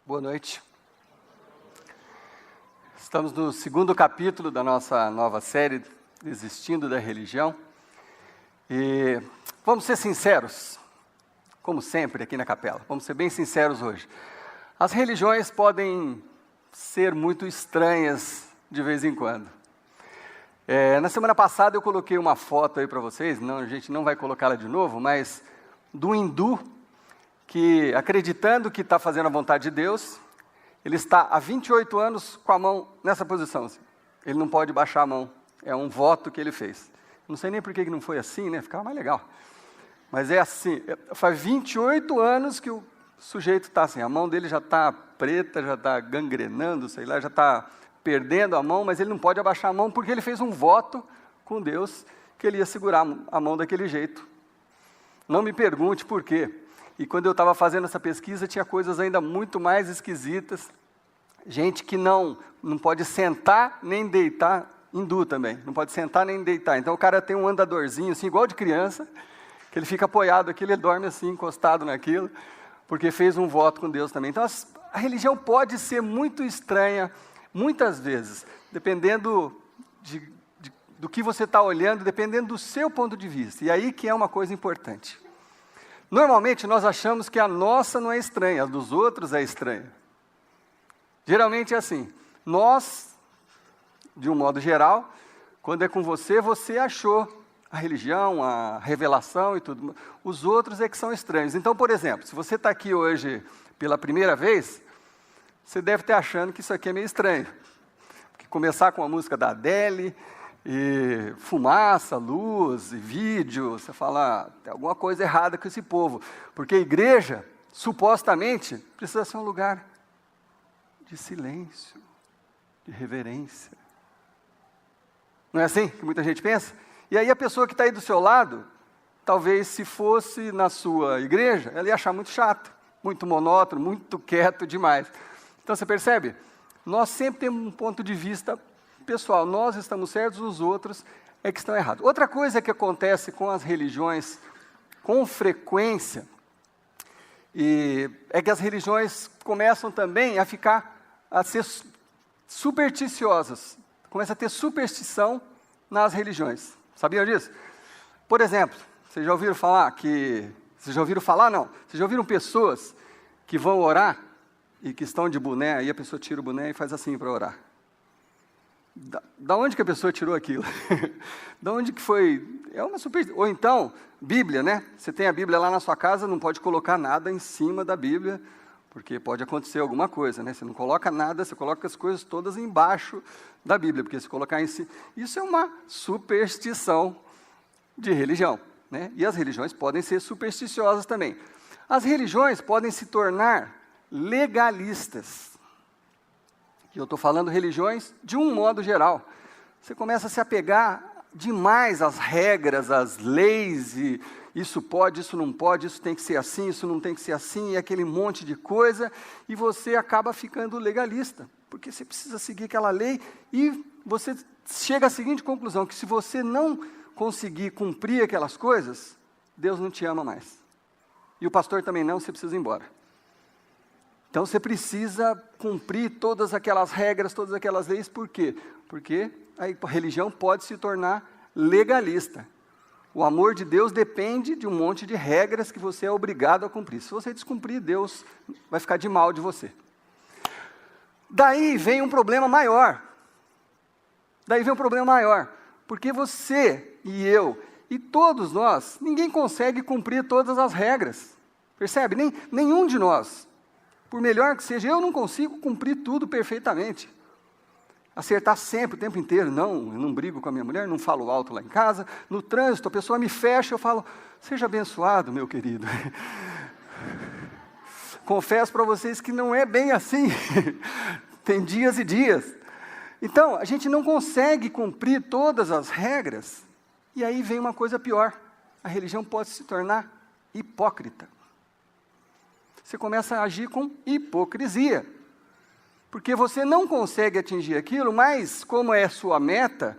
Boa noite. Estamos no segundo capítulo da nossa nova série, Desistindo da Religião. E vamos ser sinceros, como sempre aqui na capela, vamos ser bem sinceros hoje. As religiões podem ser muito estranhas de vez em quando. Na semana passada eu coloquei uma foto aí para vocês, a gente não vai colocá-la de novo, mas do hindu que, acreditando que está fazendo a vontade de Deus, ele está há 28 anos com a mão nessa posição. Assim. Ele não pode baixar a mão, é um voto que ele fez. Não sei nem por que não foi assim, né? Ficava mais legal. Mas é assim, faz 28 anos que o sujeito está assim, a mão dele já está preta, já está gangrenando, sei lá, já está perdendo a mão, mas ele não pode abaixar a mão porque ele fez um voto com Deus que ele ia segurar a mão daquele jeito. Não me pergunte por quê. E quando eu estava fazendo essa pesquisa, tinha coisas ainda muito mais esquisitas. Gente que não pode sentar nem deitar, hindu também, não pode sentar nem deitar. Então o cara tem um andadorzinho, assim, igual de criança, que ele fica apoiado aqui, ele dorme assim, encostado naquilo, porque fez um voto com Deus também. Então a religião pode ser muito estranha, muitas vezes, dependendo do que você está olhando, dependendo do seu ponto de vista. E aí que é uma coisa importante. Normalmente nós achamos que a nossa não é estranha, a dos outros é estranha. Geralmente é assim, nós, de um modo geral, quando é com você, você achou a religião, a revelação e tudo. Os outros é que são estranhos. Então, por exemplo, se você está aqui hoje pela primeira vez, você deve estar achando que isso aqui é meio estranho. Porque começar com a música da Adele, e fumaça, luz, e vídeo, você fala, tem alguma coisa errada com esse povo. Porque a igreja, supostamente, precisa ser um lugar de silêncio, de reverência. Não é assim que muita gente pensa? E aí a pessoa que está aí do seu lado, talvez se fosse na sua igreja, ela ia achar muito chato, muito monótono, muito quieto demais. Então você percebe? Nós sempre temos um ponto de vista pessoal, nós estamos certos, os outros é que estão errados. Outra coisa que acontece com as religiões com frequência, é que as religiões começam também a ser supersticiosas. Começa a ter superstição nas religiões. Sabiam disso? Por exemplo, vocês já ouviram pessoas que vão orar e que estão de boné, aí a pessoa tira o boné e faz assim para orar. Da onde que a pessoa tirou aquilo? Da onde que foi? É uma superstição. Ou então, Bíblia, né? Você tem a Bíblia lá na sua casa, não pode colocar nada em cima da Bíblia, porque pode acontecer alguma coisa, né? Você não coloca nada, você coloca as coisas todas embaixo da Bíblia, porque se colocar em cima... Isso é uma superstição de religião, né? E as religiões podem ser supersticiosas também. As religiões podem se tornar legalistas. Eu estou falando religiões de um modo geral. Você começa a se apegar demais às regras, às leis, e isso pode, isso não pode, isso tem que ser assim, isso não tem que ser assim, e aquele monte de coisa, e você acaba ficando legalista, porque você precisa seguir aquela lei, e você chega à seguinte conclusão, que se você não conseguir cumprir aquelas coisas, Deus não te ama mais. E o pastor também não, você precisa ir embora. Então você precisa cumprir todas aquelas regras, todas aquelas leis, por quê? Porque a religião pode se tornar legalista. O amor de Deus depende de um monte de regras que você é obrigado a cumprir. Se você descumprir, Deus vai ficar de mal de você. Daí vem um problema maior. Porque você e eu e todos nós, ninguém consegue cumprir todas as regras. Percebe? Nenhum de nós. Por melhor que seja, eu não consigo cumprir tudo perfeitamente. Acertar sempre, o tempo inteiro. Não, eu não brigo com a minha mulher, não falo alto lá em casa. No trânsito, a pessoa me fecha, eu falo, seja abençoado, meu querido. Confesso para vocês que não é bem assim. Tem dias e dias. Então, a gente não consegue cumprir todas as regras. E aí vem uma coisa pior. A religião pode se tornar hipócrita. Você começa a agir com hipocrisia. Porque você não consegue atingir aquilo, mas como é sua meta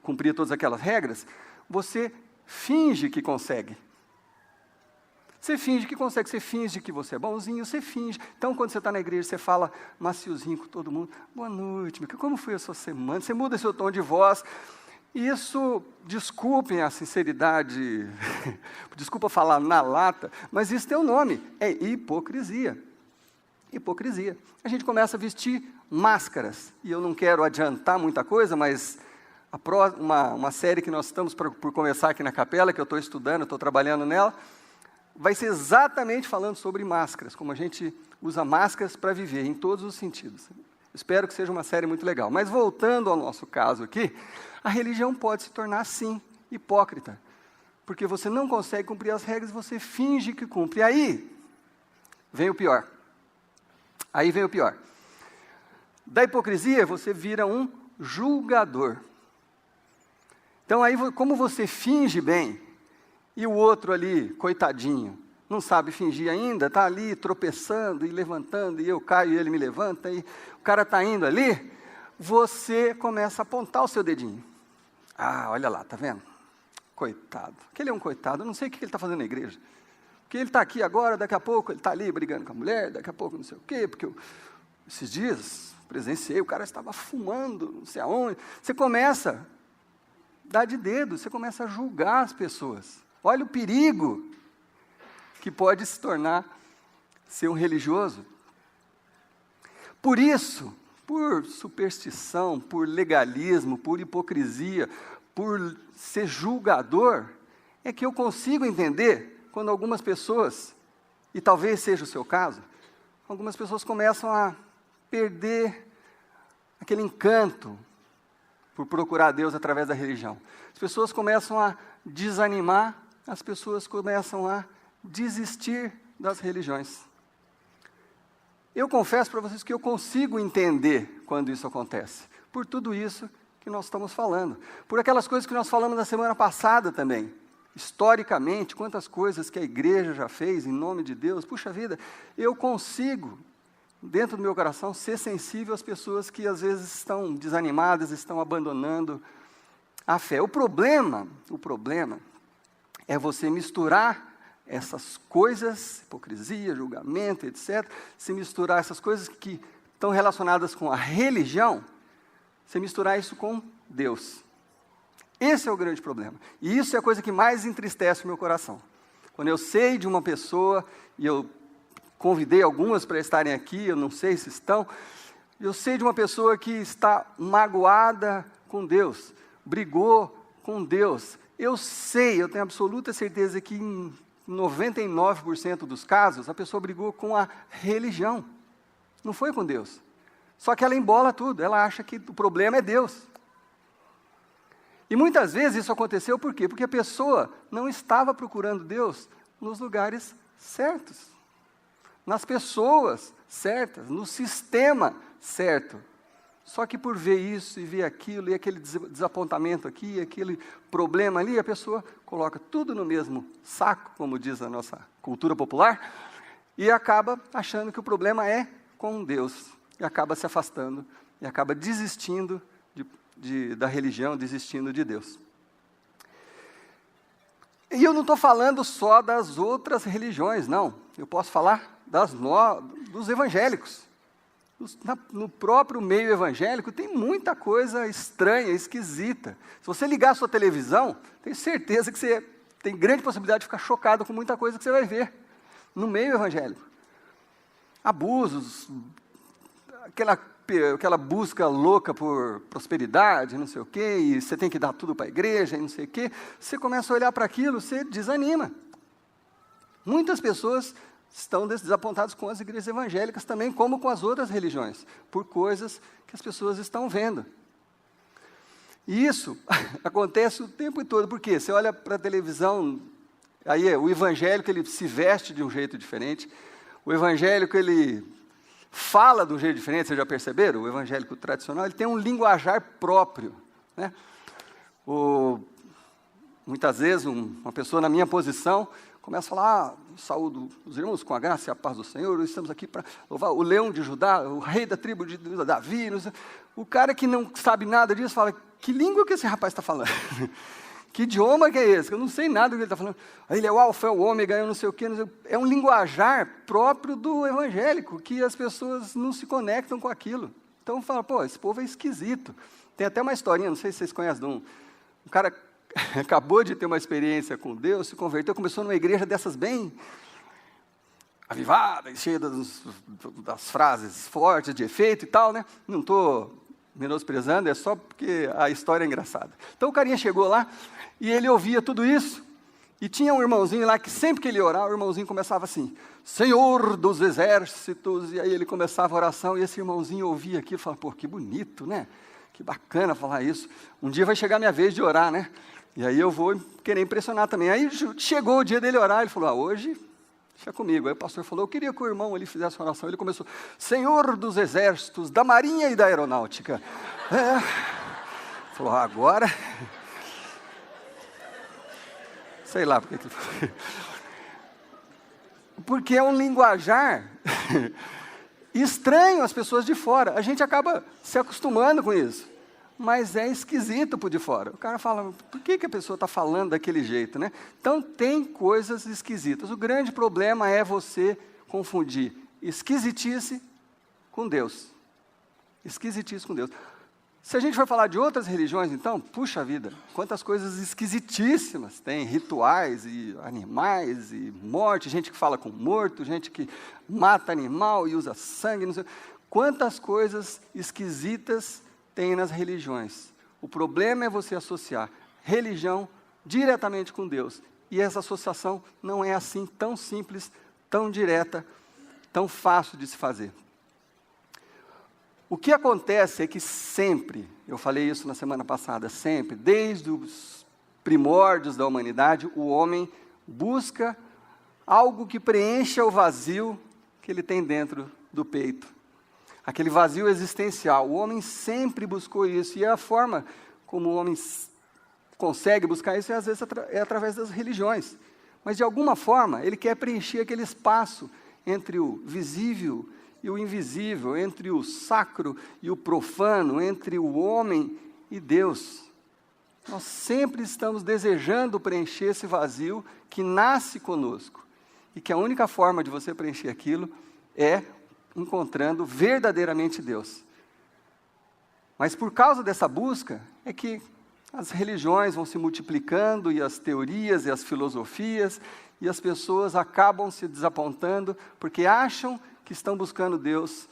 cumprir todas aquelas regras, você finge que consegue. Você finge que consegue, você finge que você é bonzinho, você finge. Então, quando você está na igreja, você fala maciozinho com todo mundo. Boa noite, como foi a sua semana? Você muda seu tom de voz. Isso, desculpem a sinceridade, desculpa falar na lata, mas isso tem um nome, é hipocrisia. Hipocrisia. A gente começa a vestir máscaras. E eu não quero adiantar muita coisa, mas uma série que nós estamos por começar aqui na capela, que eu estou estudando, estou trabalhando nela, vai ser exatamente falando sobre máscaras, como a gente usa máscaras para viver, em todos os sentidos. Espero que seja uma série muito legal. Mas voltando ao nosso caso aqui, a religião pode se tornar, sim, hipócrita. Porque você não consegue cumprir as regras, você finge que cumpre. E aí vem o pior. Da hipocrisia, você vira um julgador. Então, aí, como você finge bem, e o outro ali, coitadinho, não sabe fingir ainda, está ali tropeçando e levantando, e eu caio e ele me levanta, e o cara está indo ali, você começa a apontar o seu dedinho. Ah, olha lá, está vendo? Coitado. Aquele é um coitado, eu não sei o que ele está fazendo na igreja. Porque ele está aqui agora, daqui a pouco ele está ali brigando com a mulher, daqui a pouco não sei o quê, porque esses dias presenciei, o cara estava fumando, não sei aonde. Você começa a dar de dedo, você começa a julgar as pessoas. Olha o perigo que pode se tornar ser um religioso. Por isso, por superstição, por legalismo, por hipocrisia, por ser julgador, é que eu consigo entender quando algumas pessoas, e talvez seja o seu caso, algumas pessoas começam a perder aquele encanto por procurar Deus através da religião. As pessoas começam a desanimar, as pessoas começam a desistir das religiões. Eu confesso para vocês que eu consigo entender quando isso acontece, por tudo isso que nós estamos falando, por aquelas coisas que nós falamos na semana passada também. Historicamente, quantas coisas que a igreja já fez em nome de Deus, puxa vida, eu consigo, dentro do meu coração, ser sensível às pessoas que às vezes estão desanimadas, estão abandonando a fé. O problema é você misturar essas coisas, hipocrisia, julgamento, etc., se misturar essas coisas que estão relacionadas com a religião, se misturar isso com Deus. Esse é o grande problema. E isso é a coisa que mais entristece o meu coração. Quando eu sei de uma pessoa, e eu convidei algumas para estarem aqui, eu não sei se estão, eu sei de uma pessoa que está magoada com Deus, brigou com Deus. Eu tenho absoluta certeza que em 99% dos casos, a pessoa brigou com a religião, não foi com Deus. Só que ela embola tudo, ela acha que o problema é Deus. E muitas vezes isso aconteceu por quê? Porque a pessoa não estava procurando Deus nos lugares certos, nas pessoas certas, no sistema certo. Só que por ver isso e ver aquilo, e aquele desapontamento aqui, aquele problema ali, a pessoa coloca tudo no mesmo saco, como diz a nossa cultura popular, e acaba achando que o problema é com Deus, e acaba se afastando, e acaba desistindo da religião, desistindo de Deus. E eu não estou falando só das outras religiões, não. Eu posso falar dos evangélicos. No próprio meio evangélico tem muita coisa estranha, esquisita. Se você ligar a sua televisão, tenho certeza que você tem grande possibilidade de ficar chocado com muita coisa que você vai ver no meio evangélico. Abusos, aquela busca louca por prosperidade, não sei o quê, e você tem que dar tudo para a igreja, e não sei o quê. Você começa a olhar para aquilo, você desanima. Muitas pessoas estão desapontadas com as igrejas evangélicas também, como com as outras religiões, por coisas que as pessoas estão vendo. E isso acontece o tempo todo, porque você olha para a televisão, aí o evangélico ele se veste de um jeito diferente, o evangélico ele fala de um jeito diferente, vocês já perceberam? O evangélico tradicional ele tem um linguajar próprio, né? Muitas vezes uma pessoa na minha posição começa a falar, saúdo os irmãos com a graça e a paz do Senhor, estamos aqui para louvar o leão de Judá, o rei da tribo de Davi. O cara que não sabe nada disso fala, que língua que esse rapaz está falando? Que idioma que é esse? Eu não sei nada do que ele está falando. Ele é o alfa, é o ômega, eu não sei o quê. É um linguajar próprio do evangélico, que as pessoas não se conectam com aquilo. Então fala, pô, esse povo é esquisito. Tem até uma historinha, não sei se vocês conhecem, de um cara acabou de ter uma experiência com Deus, se converteu, começou numa igreja dessas bem avivada, cheia das frases fortes, de efeito e tal, né? Não estou menosprezando, é só porque a história é engraçada. Então o carinha chegou lá, e ele ouvia tudo isso, e tinha um irmãozinho lá, que sempre que ele orava, o irmãozinho começava assim, Senhor dos exércitos, e aí ele começava a oração, e esse irmãozinho ouvia aquilo, e falava, pô, que bonito, né? Que bacana falar isso. Um dia vai chegar a minha vez de orar, né? E aí eu vou querer impressionar também. Aí chegou o dia dele orar, ele falou, hoje, deixa comigo. Aí o pastor falou, eu queria que o irmão ali fizesse uma oração. Ele começou, Senhor dos exércitos, da marinha e da aeronáutica. Falou, agora... Sei lá porque... Porque é um linguajar estranho às pessoas de fora. A gente acaba se acostumando com isso. Mas é esquisito por de fora. O cara fala, por que a pessoa está falando daquele jeito, né? Então, tem coisas esquisitas. O grande problema é você confundir esquisitice com Deus. Esquisitice com Deus. Se a gente for falar de outras religiões, então, puxa vida, quantas coisas esquisitíssimas tem, rituais e animais e morte, gente que fala com morto, gente que mata animal e usa sangue, não sei. Quantas coisas esquisitas tem nas religiões. O problema é você associar religião diretamente com Deus. E essa associação não é assim tão simples, tão direta, tão fácil de se fazer. O que acontece é que sempre, eu falei isso na semana passada, sempre, desde os primórdios da humanidade, o homem busca algo que preencha o vazio que ele tem dentro do peito. Aquele vazio existencial. O homem sempre buscou isso, e a forma como o homem consegue buscar isso, às vezes, é através das religiões. Mas, de alguma forma, ele quer preencher aquele espaço entre o visível e o invisível, entre o sacro e o profano, entre o homem e Deus. Nós sempre estamos desejando preencher esse vazio que nasce conosco, e que a única forma de você preencher aquilo é encontrando verdadeiramente Deus. Mas por causa dessa busca, é que as religiões vão se multiplicando, e as teorias e as filosofias, e as pessoas acabam se desapontando, porque acham que estão buscando Deus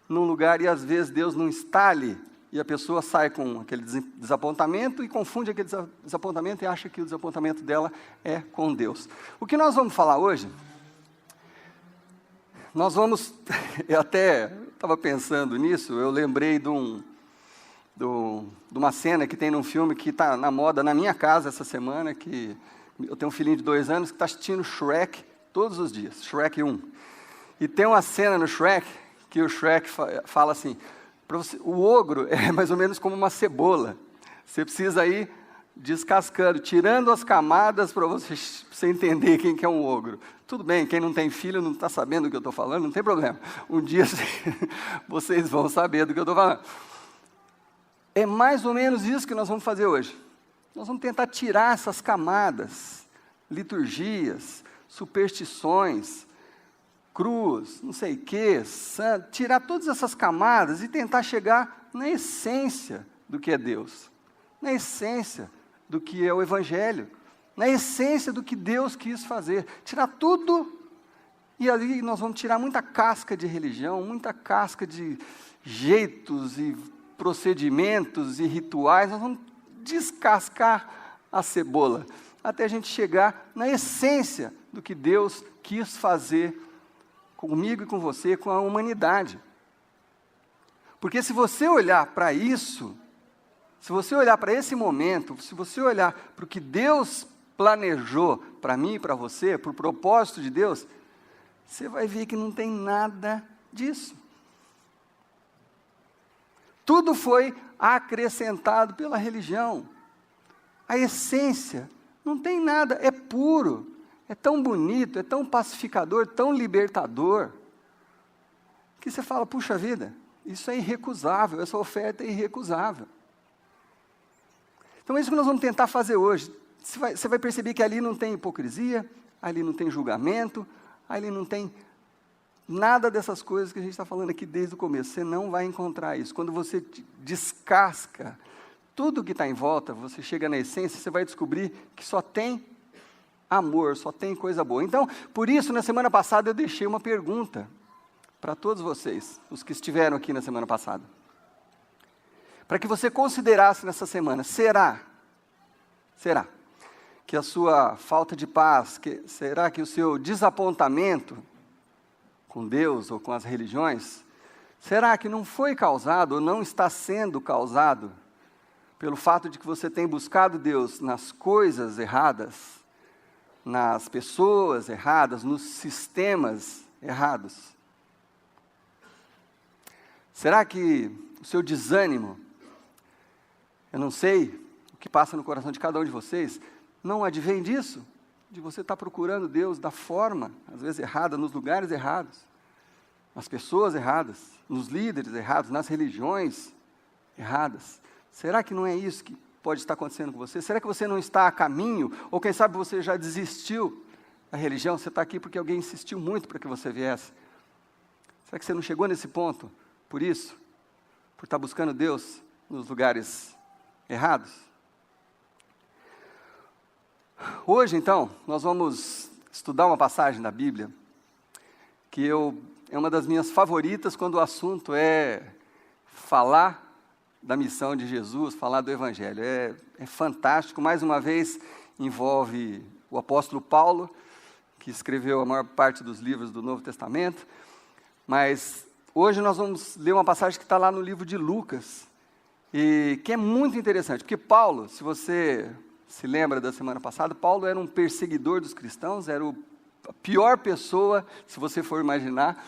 num lugar, e às vezes Deus não está ali, e a pessoa sai com aquele desapontamento, e confunde aquele desapontamento, e acha que o desapontamento dela é com Deus. O que nós vamos falar hoje, nós vamos, eu até estava pensando nisso, eu lembrei de uma cena que tem num filme que está na moda na minha casa essa semana, que eu tenho um filhinho de 2 anos que está assistindo Shrek todos os dias, Shrek 1. E tem uma cena no Shrek, que o Shrek fala assim, o ogro é mais ou menos como uma cebola, você precisa ir descascando, tirando as camadas para você entender quem que é um ogro. Tudo bem, quem não tem filho não está sabendo do que eu estou falando, não tem problema. Um dia vocês vão saber do que eu estou falando. É mais ou menos isso que nós vamos fazer hoje. Nós vamos tentar tirar essas camadas, liturgias, superstições, cruz, não sei o quê, santo, tirar todas essas camadas e tentar chegar na essência do que é Deus, na essência do que é o Evangelho, na essência do que Deus quis fazer, tirar tudo, e ali nós vamos tirar muita casca de religião, muita casca de jeitos e procedimentos e rituais, nós vamos descascar a cebola, até a gente chegar na essência do que Deus quis fazer comigo e com você, com a humanidade. Porque se você olhar para isso, se você olhar para esse momento, se você olhar para o que Deus planejou para mim e para você, para o propósito de Deus, você vai ver que não tem nada disso. Tudo foi acrescentado pela religião. A essência não tem nada, é puro, é tão bonito, é tão pacificador, tão libertador, que você fala, puxa vida, isso é irrecusável, essa oferta é irrecusável. Então é isso que nós vamos tentar fazer hoje, você vai perceber que ali não tem hipocrisia, ali não tem julgamento, ali não tem nada dessas coisas que a gente está falando aqui desde o começo. Você não vai encontrar isso. Quando você descasca tudo que está em volta, você chega na essência, você vai descobrir que só tem amor, só tem coisa boa. Então, por isso, na semana passada eu deixei uma pergunta para todos vocês, os que estiveram aqui na semana passada. Para que você considerasse nessa semana, será que a sua falta de paz, será que o seu desapontamento com Deus ou com as religiões, será que não foi causado ou não está sendo causado pelo fato de que você tem buscado Deus nas coisas erradas, nas pessoas erradas, nos sistemas errados? Será que o seu desânimo, eu não sei o que passa no coração de cada um de vocês, não advém disso? De você estar procurando Deus da forma, às vezes errada, nos lugares errados, nas pessoas erradas, nos líderes errados, nas religiões erradas. Será que não é isso que pode estar acontecendo com você? Será que você não está a caminho? Ou quem sabe você já desistiu da religião? Você está aqui porque alguém insistiu muito para que você viesse. Será que você não chegou nesse ponto por isso? Por estar buscando Deus nos lugares errados? Hoje, então, nós vamos estudar uma passagem da Bíblia que é uma das minhas favoritas quando o assunto é falar da missão de Jesus, falar do Evangelho. É fantástico, mais uma vez envolve o apóstolo Paulo, que escreveu a maior parte dos livros do Novo Testamento, mas hoje nós vamos ler uma passagem que está lá no livro de Lucas, e que é muito interessante, porque Paulo, se você se lembra da semana passada, Paulo era um perseguidor dos cristãos, era a pior pessoa, se você for imaginar,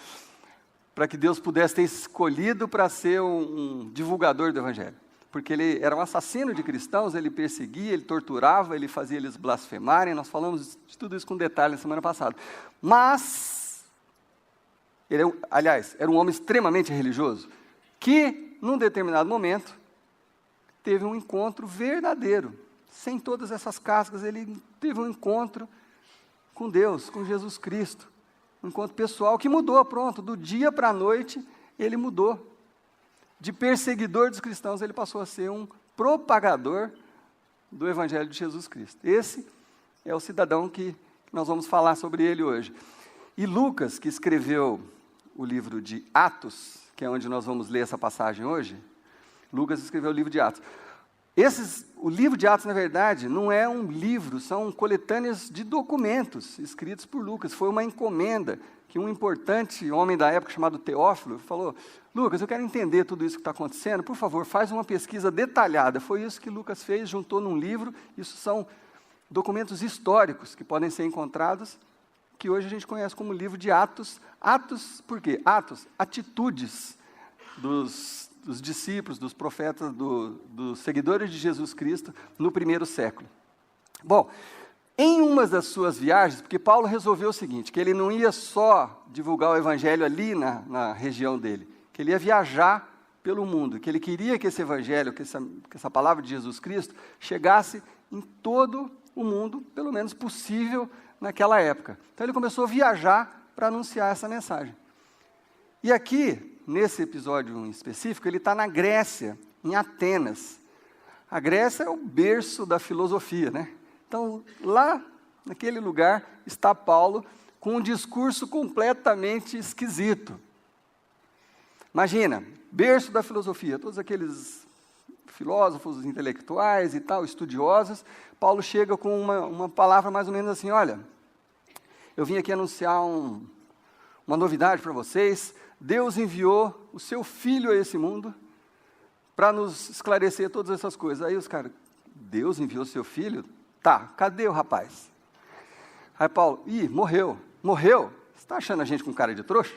para que Deus pudesse ter escolhido para ser um divulgador do Evangelho. Porque ele era um assassino de cristãos, ele perseguia, ele torturava, ele fazia eles blasfemarem, nós falamos de tudo isso com detalhe na semana passada. Mas, ele, aliás, era um homem extremamente religioso, que, num determinado momento, teve um encontro verdadeiro. Sem todas essas cascas, ele teve um encontro com Deus, com Jesus Cristo. Um encontro pessoal que mudou, pronto, do dia para a noite, ele mudou. De perseguidor dos cristãos, ele passou a ser um propagador do Evangelho de Jesus Cristo. Esse é o cidadão que nós vamos falar sobre ele hoje. E Lucas, que escreveu o livro de Atos, que é onde nós vamos ler essa passagem hoje, Lucas escreveu o livro de Atos. O livro de Atos, na verdade, não é um livro, são coletâneas de documentos escritos por Lucas. Foi uma encomenda que um importante homem da época chamado Teófilo falou: Lucas, eu quero entender tudo isso que está acontecendo, por favor, faz uma pesquisa detalhada. Foi isso que Lucas fez, juntou num livro. Isso são documentos históricos que podem ser encontrados, que hoje a gente conhece como livro de Atos. Atos, por quê? Atos, atitudes dos discípulos, dos profetas, dos seguidores de Jesus Cristo no primeiro século. Bom, em uma das suas viagens, porque Paulo resolveu o seguinte, que ele não ia só divulgar o Evangelho ali na região dele, que ele ia viajar pelo mundo, que ele queria que esse Evangelho, que essa palavra de Jesus Cristo, chegasse em todo o mundo, pelo menos possível naquela época. Então ele começou a viajar para anunciar essa mensagem. E aqui, nesse episódio em específico, ele está na Grécia, em Atenas. A Grécia é o berço da filosofia, né? Então, lá, naquele lugar, está Paulo com um discurso completamente esquisito. Imagina, berço da filosofia, todos aqueles filósofos intelectuais e tal, estudiosos. Paulo chega com uma palavra mais ou menos assim: olha, eu vim aqui anunciar uma novidade para vocês. Deus enviou o seu Filho a esse mundo para nos esclarecer todas essas coisas. Aí os caras, Deus enviou o seu Filho? Tá, cadê o rapaz? Aí Paulo, morreu. Morreu? Você está achando a gente com cara de trouxa?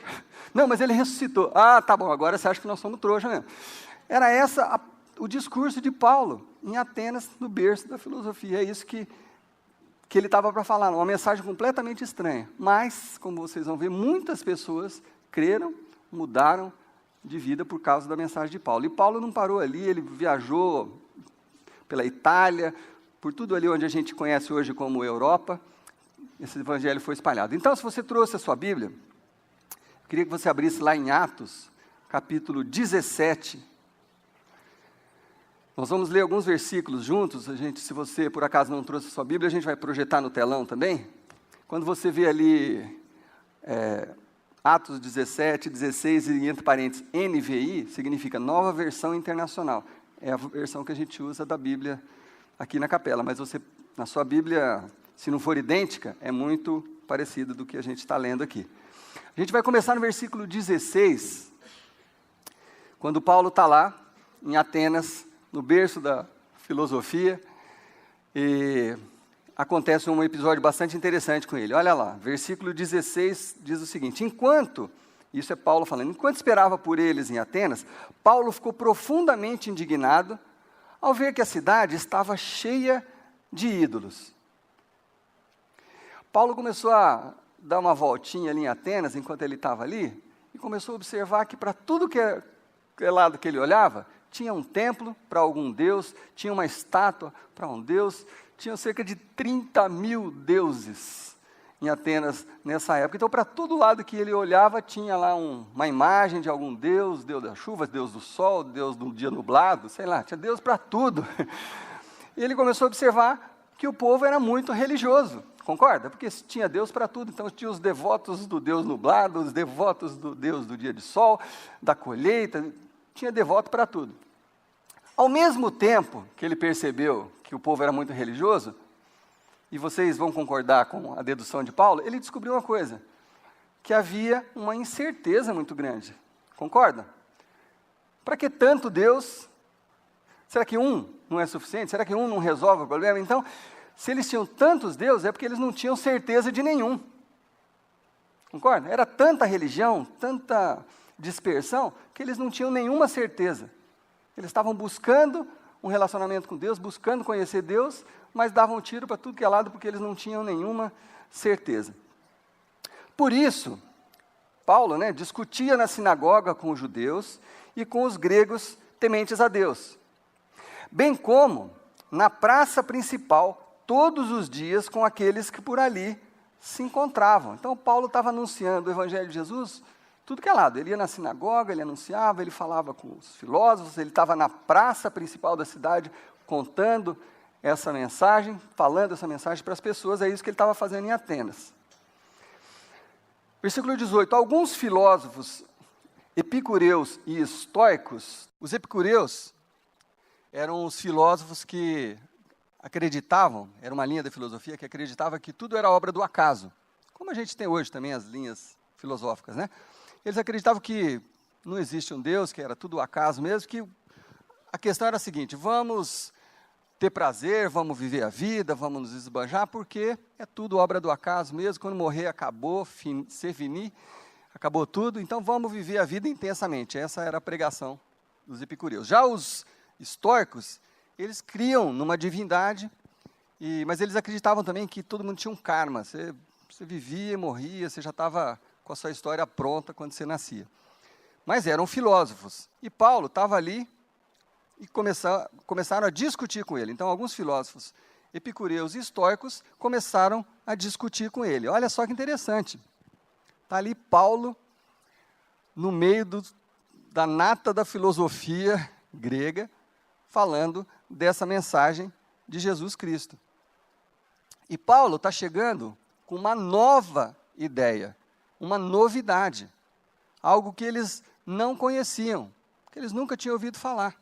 Não, mas ele ressuscitou. Ah, tá bom, agora você acha que nós somos trouxa mesmo. Era o discurso de Paulo, em Atenas, no berço da filosofia. É isso que ele estava para falar, uma mensagem completamente estranha. Mas, como vocês vão ver, muitas pessoas creram, mudaram de vida por causa da mensagem de Paulo. E Paulo não parou ali, ele viajou pela Itália, por tudo ali onde a gente conhece hoje como Europa, esse evangelho foi espalhado. Então, se você trouxe a sua Bíblia, eu queria que você abrisse lá em Atos, capítulo 17. Nós vamos ler alguns versículos juntos. Se você por acaso não trouxe a sua Bíblia, a gente vai projetar no telão também. Quando você vê ali Atos 17, 16 e entre parênteses NVI, significa Nova Versão Internacional. É a versão que a gente usa da Bíblia aqui na capela, mas você, na sua Bíblia, se não for idêntica, é muito parecido do que a gente está lendo aqui. A gente vai começar no versículo 16, quando Paulo está lá, em Atenas, no berço da filosofia, e acontece um episódio bastante interessante com ele. Olha lá, versículo 16 diz o seguinte: isso é Paulo falando, enquanto esperava por eles em Atenas, Paulo ficou profundamente indignado ao ver que a cidade estava cheia de ídolos. Paulo começou a dar uma voltinha ali em Atenas, enquanto ele estava ali, e começou a observar que para tudo que é lado que ele olhava, tinha um templo para algum deus, tinha uma estátua para um deus, tinha cerca de 30 mil deuses em Atenas nessa época. Então, para todo lado que ele olhava, tinha lá uma imagem de algum deus, deus da chuva, deus do sol, deus do dia nublado, sei lá, tinha deus para tudo. E ele começou a observar que o povo era muito religioso. Concorda? Porque tinha Deus para tudo, então tinha os devotos do Deus nublado, os devotos do Deus do dia de sol, da colheita, tinha devoto para tudo. Ao mesmo tempo que ele percebeu que o povo era muito religioso, e vocês vão concordar com a dedução de Paulo, ele descobriu uma coisa, que havia uma incerteza muito grande. Concorda? Para que tanto Deus? Será que um não é suficiente? Será que um não resolve o problema? Então, se eles tinham tantos deuses, é porque eles não tinham certeza de nenhum. Concorda? Era tanta religião, tanta dispersão, que eles não tinham nenhuma certeza. Eles estavam buscando um relacionamento com Deus, buscando conhecer Deus, mas davam tiro para tudo que é lado, porque eles não tinham nenhuma certeza. Por isso, Paulo, discutia na sinagoga com os judeus e com os gregos tementes a Deus, bem como na praça principal, todos os dias com aqueles que por ali se encontravam. Então, Paulo estava anunciando o Evangelho de Jesus, tudo que é lado. Ele ia na sinagoga, ele anunciava, ele falava com os filósofos, ele estava na praça principal da cidade, contando essa mensagem, falando essa mensagem para as pessoas. É isso que ele estava fazendo em Atenas. Versículo 18. Alguns filósofos epicureus e estoicos, os epicureus eram os filósofos que acreditavam, era uma linha da filosofia que acreditava que tudo era obra do acaso, como a gente tem hoje também as linhas filosóficas, Eles acreditavam que não existe um Deus, que era tudo acaso mesmo, que a questão era a seguinte: vamos ter prazer, vamos viver a vida, vamos nos esbanjar, porque é tudo obra do acaso mesmo, quando morrer acabou, c'est fini, acabou tudo, então vamos viver a vida intensamente. Essa era a pregação dos epicureus. Já os estoicos, eles criam numa divindade, mas eles acreditavam também que todo mundo tinha um karma. Você vivia e morria, você já estava com a sua história pronta quando você nascia. Mas eram filósofos. E Paulo estava ali e começaram a discutir com ele. Então, alguns filósofos epicureus e estoicos começaram a discutir com ele. Olha só que interessante. Está ali Paulo, no meio da nata da filosofia grega, falando dessa mensagem de Jesus Cristo. E Paulo está chegando com uma nova ideia, uma novidade, algo que eles não conheciam, que eles nunca tinham ouvido falar.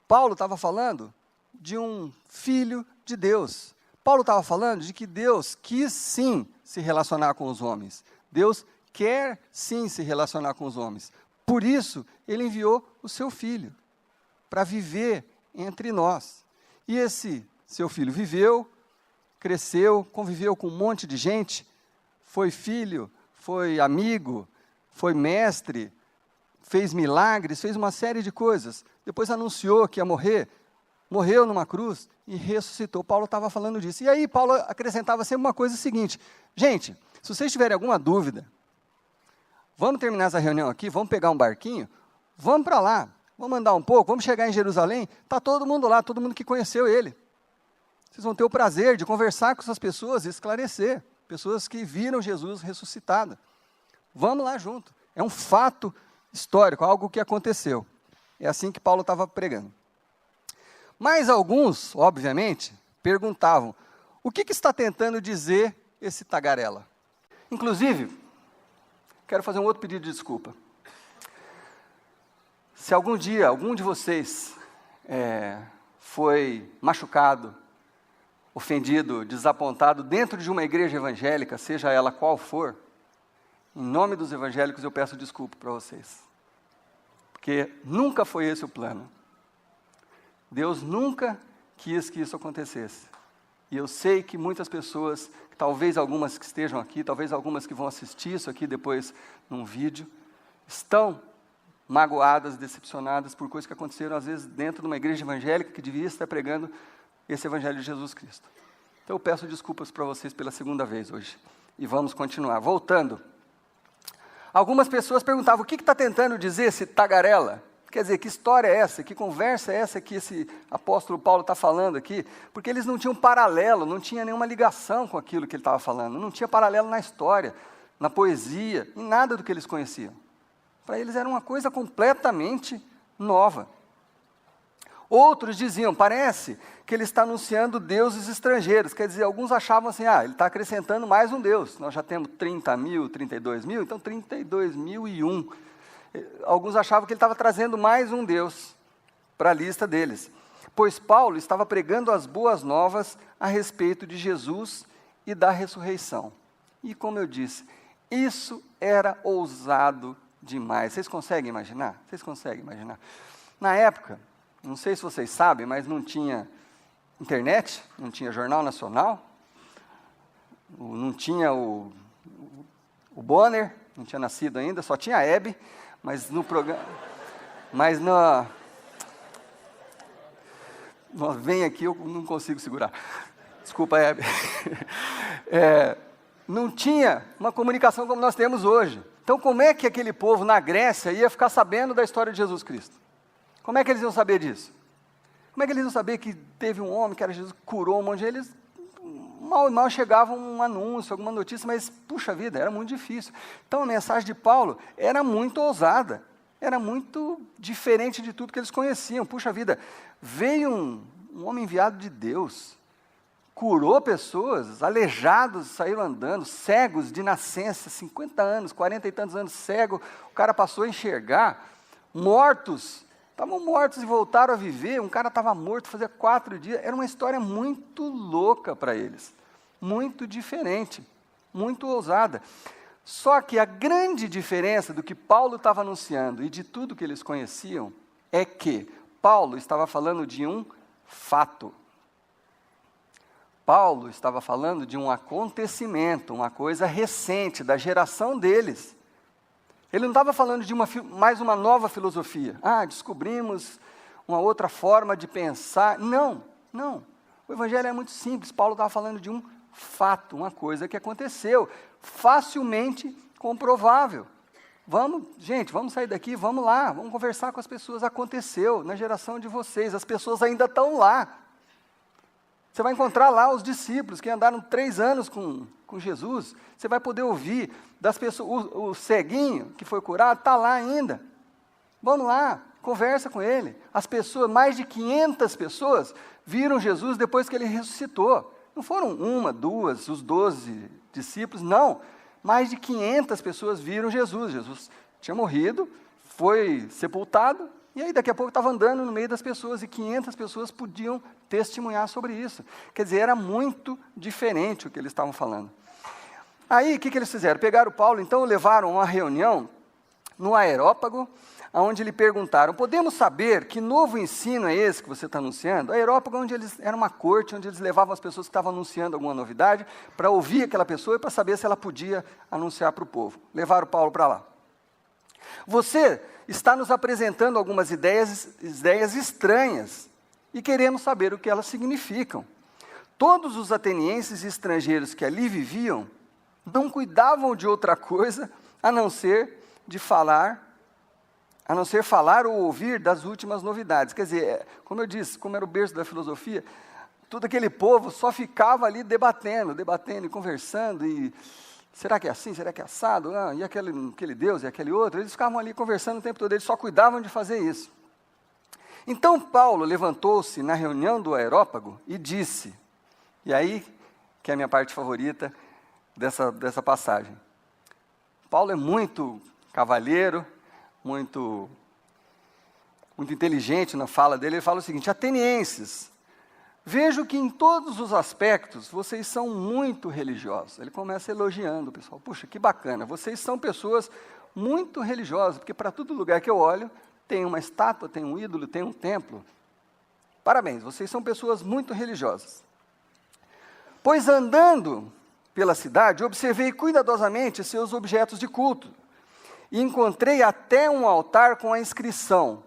Paulo estava falando de um filho de Deus. Paulo estava falando de que Deus quis sim se relacionar com os homens. Deus quer sim se relacionar com os homens. Por isso, ele enviou o seu filho para viver entre nós. E esse seu filho viveu, cresceu, conviveu com um monte de gente, foi filho, foi amigo, foi mestre, fez milagres, fez uma série de coisas. Depois anunciou que ia morrer, morreu numa cruz e ressuscitou. Paulo estava falando disso. E aí Paulo acrescentava sempre uma coisa seguinte: gente, se vocês tiverem alguma dúvida, vamos terminar essa reunião aqui, vamos pegar um barquinho, vamos para lá, vamos andar um pouco, vamos chegar em Jerusalém, está todo mundo lá, todo mundo que conheceu ele. Vocês vão ter o prazer de conversar com essas pessoas e esclarecer. Pessoas que viram Jesus ressuscitado. Vamos lá junto. É um fato histórico, algo que aconteceu. É assim que Paulo estava pregando. Mas alguns, obviamente, perguntavam, o que está tentando dizer esse tagarela? Inclusive, quero fazer um outro pedido de desculpa. Se algum dia, algum de vocês foi machucado, ofendido, desapontado dentro de uma igreja evangélica, seja ela qual for, em nome dos evangélicos eu peço desculpa para vocês. Porque nunca foi esse o plano. Deus nunca quis que isso acontecesse. E eu sei que muitas pessoas, talvez algumas que estejam aqui, talvez algumas que vão assistir isso aqui depois num vídeo, estão magoadas, decepcionadas por coisas que aconteceram às vezes dentro de uma igreja evangélica que devia estar pregando esse evangelho de Jesus Cristo. Então eu peço desculpas para vocês pela segunda vez hoje. E vamos continuar. Voltando. Algumas pessoas perguntavam, o que está tentando dizer esse tagarela? Quer dizer, que história é essa? Que conversa é essa que esse apóstolo Paulo está falando aqui? Porque eles não tinham paralelo, não tinha nenhuma ligação com aquilo que ele estava falando. Não tinha paralelo na história, na poesia, em nada do que eles conheciam. Para eles era uma coisa completamente nova. Outros diziam, parece que ele está anunciando deuses estrangeiros. Quer dizer, alguns achavam assim, ele está acrescentando mais um deus. Nós já temos 30 mil, 32 mil, então 32.001. Alguns achavam que ele estava trazendo mais um deus para a lista deles. Pois Paulo estava pregando as boas novas a respeito de Jesus e da ressurreição. E como eu disse, isso era ousado demais. Vocês conseguem imaginar? Vocês conseguem imaginar? Na época, não sei se vocês sabem, mas não tinha internet, não tinha Jornal Nacional, não tinha o Bonner, não tinha nascido ainda, só tinha a Hebe, mas no programa... Vem aqui, eu não consigo segurar. Desculpa, Hebe. Não tinha uma comunicação como nós temos hoje. Então, como é que aquele povo na Grécia ia ficar sabendo da história de Jesus Cristo? Como é que eles iam saber disso? Como é que eles iam saber que teve um homem que era Jesus, que curou um monte de eles? Mal chegava um anúncio, alguma notícia, mas, puxa vida, era muito difícil. Então, a mensagem de Paulo era muito ousada, era muito diferente de tudo que eles conheciam. Puxa vida, veio um homem enviado de Deus, curou pessoas, aleijados saíram andando, cegos de nascença, 50 anos, 40 e tantos anos cego, o cara passou a enxergar, mortos, estavam mortos e voltaram a viver, um cara estava morto fazia 4 dias, era uma história muito louca para eles, muito diferente, muito ousada. Só que a grande diferença do que Paulo estava anunciando e de tudo que eles conheciam, é que Paulo estava falando de um fato. Paulo estava falando de um acontecimento, uma coisa recente, da geração deles. Ele não estava falando de mais uma nova filosofia. Descobrimos uma outra forma de pensar. Não. O evangelho é muito simples. Paulo estava falando de um fato, uma coisa que aconteceu, facilmente comprovável. Vamos sair daqui, vamos lá, vamos conversar com as pessoas. Aconteceu na geração de vocês, as pessoas ainda estão lá. Você vai encontrar lá os discípulos que andaram 3 anos com Jesus. Você vai poder ouvir das pessoas, o ceguinho que foi curado está lá ainda. Vamos lá, conversa com ele. As pessoas, mais de 500 pessoas, viram Jesus depois que ele ressuscitou. Não foram 1, 2, os 12 discípulos, não. Mais de 500 pessoas viram Jesus. Jesus tinha morrido, foi sepultado, e aí daqui a pouco estava andando no meio das pessoas, e 500 pessoas podiam testemunhar sobre isso. Quer dizer, era muito diferente o que eles estavam falando. Aí, o que eles fizeram? Pegaram Paulo, então levaram a uma reunião no Areópago, onde lhe perguntaram, podemos saber que novo ensino é esse que você está anunciando? O Areópago era uma corte, onde eles levavam as pessoas que estavam anunciando alguma novidade, para ouvir aquela pessoa e para saber se ela podia anunciar para o povo. Levaram Paulo para lá. Você está nos apresentando algumas ideias estranhas, e queremos saber o que elas significam. Todos os atenienses e estrangeiros que ali viviam, não cuidavam de outra coisa, a não ser falar ou ouvir das últimas novidades. Quer dizer, como eu disse, como era o berço da filosofia, todo aquele povo só ficava ali debatendo e conversando, e será que é assim, será que é assado? Ah, e aquele Deus e aquele outro? Eles ficavam ali conversando o tempo todo, eles só cuidavam de fazer isso. Então Paulo levantou-se na reunião do Areópago e disse, e aí que é a minha parte favorita dessa passagem. Paulo é muito cavalheiro, muito inteligente na fala dele. Ele fala o seguinte: atenienses, vejo que em todos os aspectos vocês são muito religiosos. Ele começa elogiando o pessoal. Puxa, que bacana, vocês são pessoas muito religiosas, porque para todo lugar que eu olho, tem uma estátua, tem um ídolo, tem um templo. Parabéns, vocês são pessoas muito religiosas. Pois andando pela cidade, observei cuidadosamente seus objetos de culto, e encontrei até um altar com a inscrição,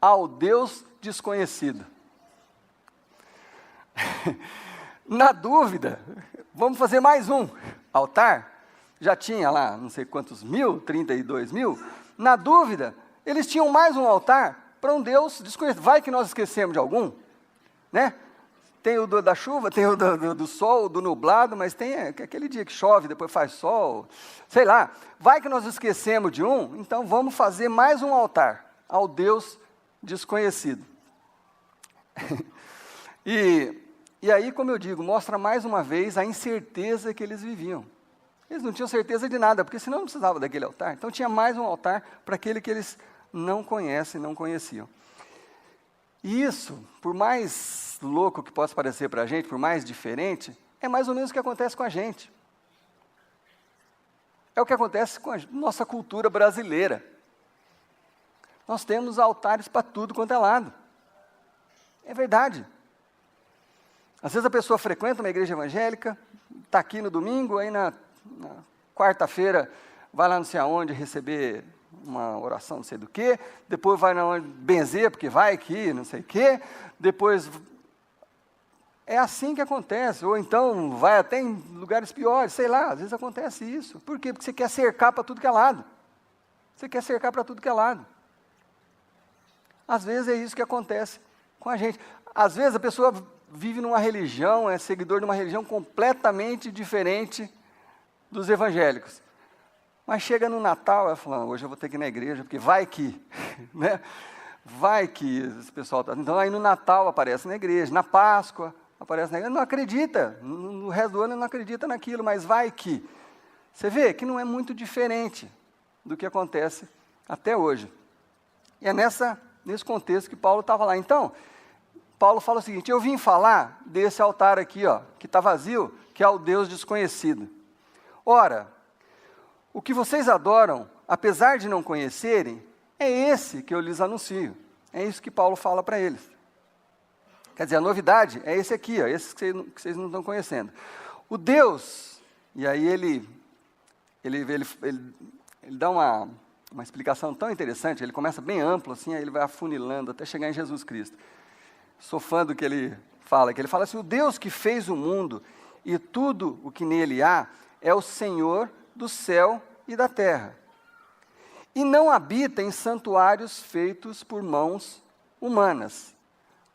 ao Deus desconhecido. Na dúvida, vamos fazer mais um altar? Já tinha lá, não sei quantos mil, 32 mil. Na dúvida, eles tinham mais um altar para um Deus desconhecido. Vai que nós esquecemos de algum, né? Tem o da chuva, tem o do sol, do nublado, mas tem aquele dia que chove, depois faz sol, sei lá. Vai que nós esquecemos de um, então vamos fazer mais um altar ao Deus desconhecido. E aí, como eu digo, mostra mais uma vez a incerteza que eles viviam. Eles não tinham certeza de nada, porque senão não precisava daquele altar. Então tinha mais um altar para aquele que eles não conhecem, não conheciam. E isso, por mais louco que possa parecer para a gente, por mais diferente, é mais ou menos o que acontece com a gente. É o que acontece com a nossa cultura brasileira. Nós temos altares para tudo quanto é lado. É verdade. Às vezes a pessoa frequenta uma igreja evangélica, está aqui no domingo, aí na quarta-feira vai lá não sei aonde receber uma oração não sei do que, depois vai na onde benzer, porque vai aqui, não sei o quê, depois... É assim que acontece, ou então vai até em lugares piores, sei lá, às vezes acontece isso. Por quê? Porque você quer cercar para tudo que é lado. Você quer cercar para tudo que é lado. Às vezes é isso que acontece com a gente. Às vezes a pessoa vive numa religião, é seguidor de uma religião completamente diferente dos evangélicos. Mas chega no Natal, ela fala, hoje eu vou ter que ir na igreja, porque vai que, né? Vai que esse pessoal está... Então aí no Natal aparece na igreja, na Páscoa aparece na igreja, não acredita, no resto do ano não acredita naquilo, mas vai que... Você vê que não é muito diferente do que acontece até hoje. E é nesse contexto que Paulo estava lá. Então, Paulo fala o seguinte, eu vim falar desse altar aqui, ó, que está vazio, que é o Deus desconhecido. Ora, o que vocês adoram, apesar de não conhecerem, é esse que eu lhes anuncio. É isso que Paulo fala para eles. Quer dizer, a novidade é esse aqui, ó, esse que vocês não estão conhecendo. O Deus, e aí ele dá uma explicação tão interessante, ele começa bem amplo, assim, aí ele vai afunilando até chegar em Jesus Cristo. Sou fã do que ele fala assim, o Deus que fez o mundo e tudo o que nele há, é o Senhor do céu e da terra. E não habita em santuários feitos por mãos humanas.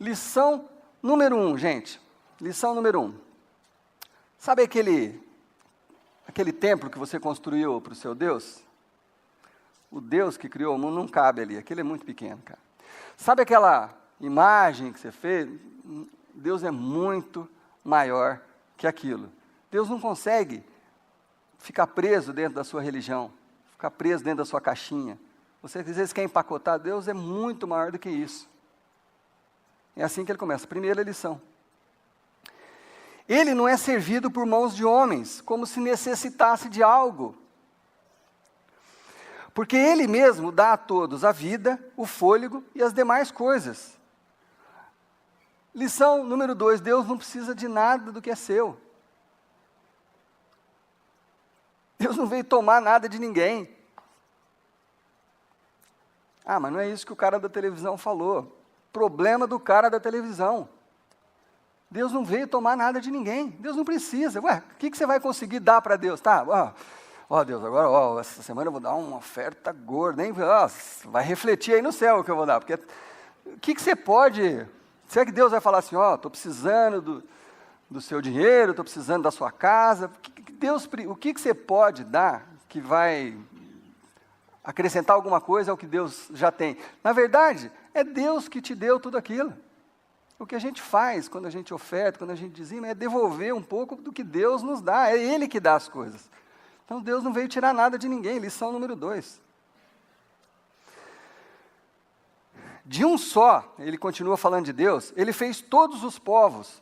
Lição número 1, gente. Lição número 1. Sabe aquele templo que você construiu para o seu Deus? O Deus que criou o mundo não cabe ali, aquele é muito pequeno, cara. Sabe aquela imagem que você fez? Deus é muito maior que aquilo. Deus não consegue ficar preso dentro da sua religião, ficar preso dentro da sua caixinha. Você às vezes quer empacotar, Deus é muito maior do que isso. É assim que ele começa, primeira lição. Ele não é servido por mãos de homens, como se necessitasse de algo. Porque ele mesmo dá a todos a vida, o fôlego e as demais coisas. Lição número 2, Deus não precisa de nada do que é seu. Deus não veio tomar nada de ninguém. Ah, mas não é isso que o cara da televisão falou. Problema do cara da televisão. Deus não veio tomar nada de ninguém. Deus não precisa. Ué, o que você vai conseguir dar para Deus? Tá, ó Deus, agora, essa semana eu vou dar uma oferta gorda, hein? Vai refletir aí no céu o que eu vou dar. Porque o que você pode Será que Deus vai falar assim, estou precisando do seu dinheiro, estou precisando da sua casa? O que você pode dar que vai acrescentar alguma coisa ao que Deus já tem? Na verdade, é Deus que te deu tudo aquilo. O que a gente faz quando a gente oferta, quando a gente dizima, é devolver um pouco do que Deus nos dá. É Ele que dá as coisas. Então Deus não veio tirar nada de ninguém. Lição número 2. De um só, ele continua falando de Deus, ele fez todos os povos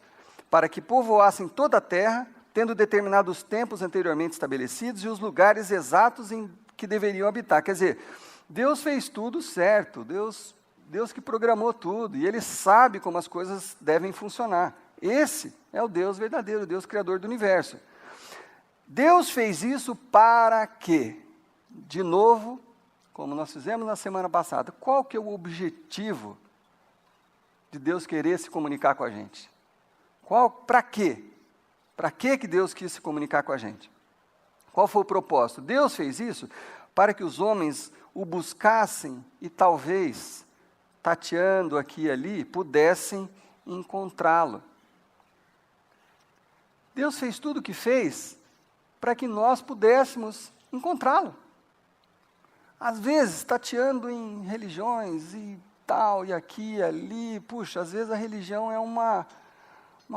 para que povoassem toda a terra, tendo determinado os tempos anteriormente estabelecidos e os lugares exatos em que deveriam habitar. Quer dizer, Deus fez tudo certo, Deus que programou tudo, e Ele sabe como as coisas devem funcionar. Esse é o Deus verdadeiro, o Deus criador do universo. Deus fez isso para quê? De novo, como nós fizemos na semana passada, qual que é o objetivo de Deus querer se comunicar com a gente? Para quê? Para que Deus quis se comunicar com a gente? Qual foi o propósito? Deus fez isso para que os homens o buscassem e talvez, tateando aqui e ali, pudessem encontrá-lo. Deus fez tudo o que fez para que nós pudéssemos encontrá-lo. Às vezes, tateando em religiões e tal, e aqui e ali, puxa, às vezes a religião é uma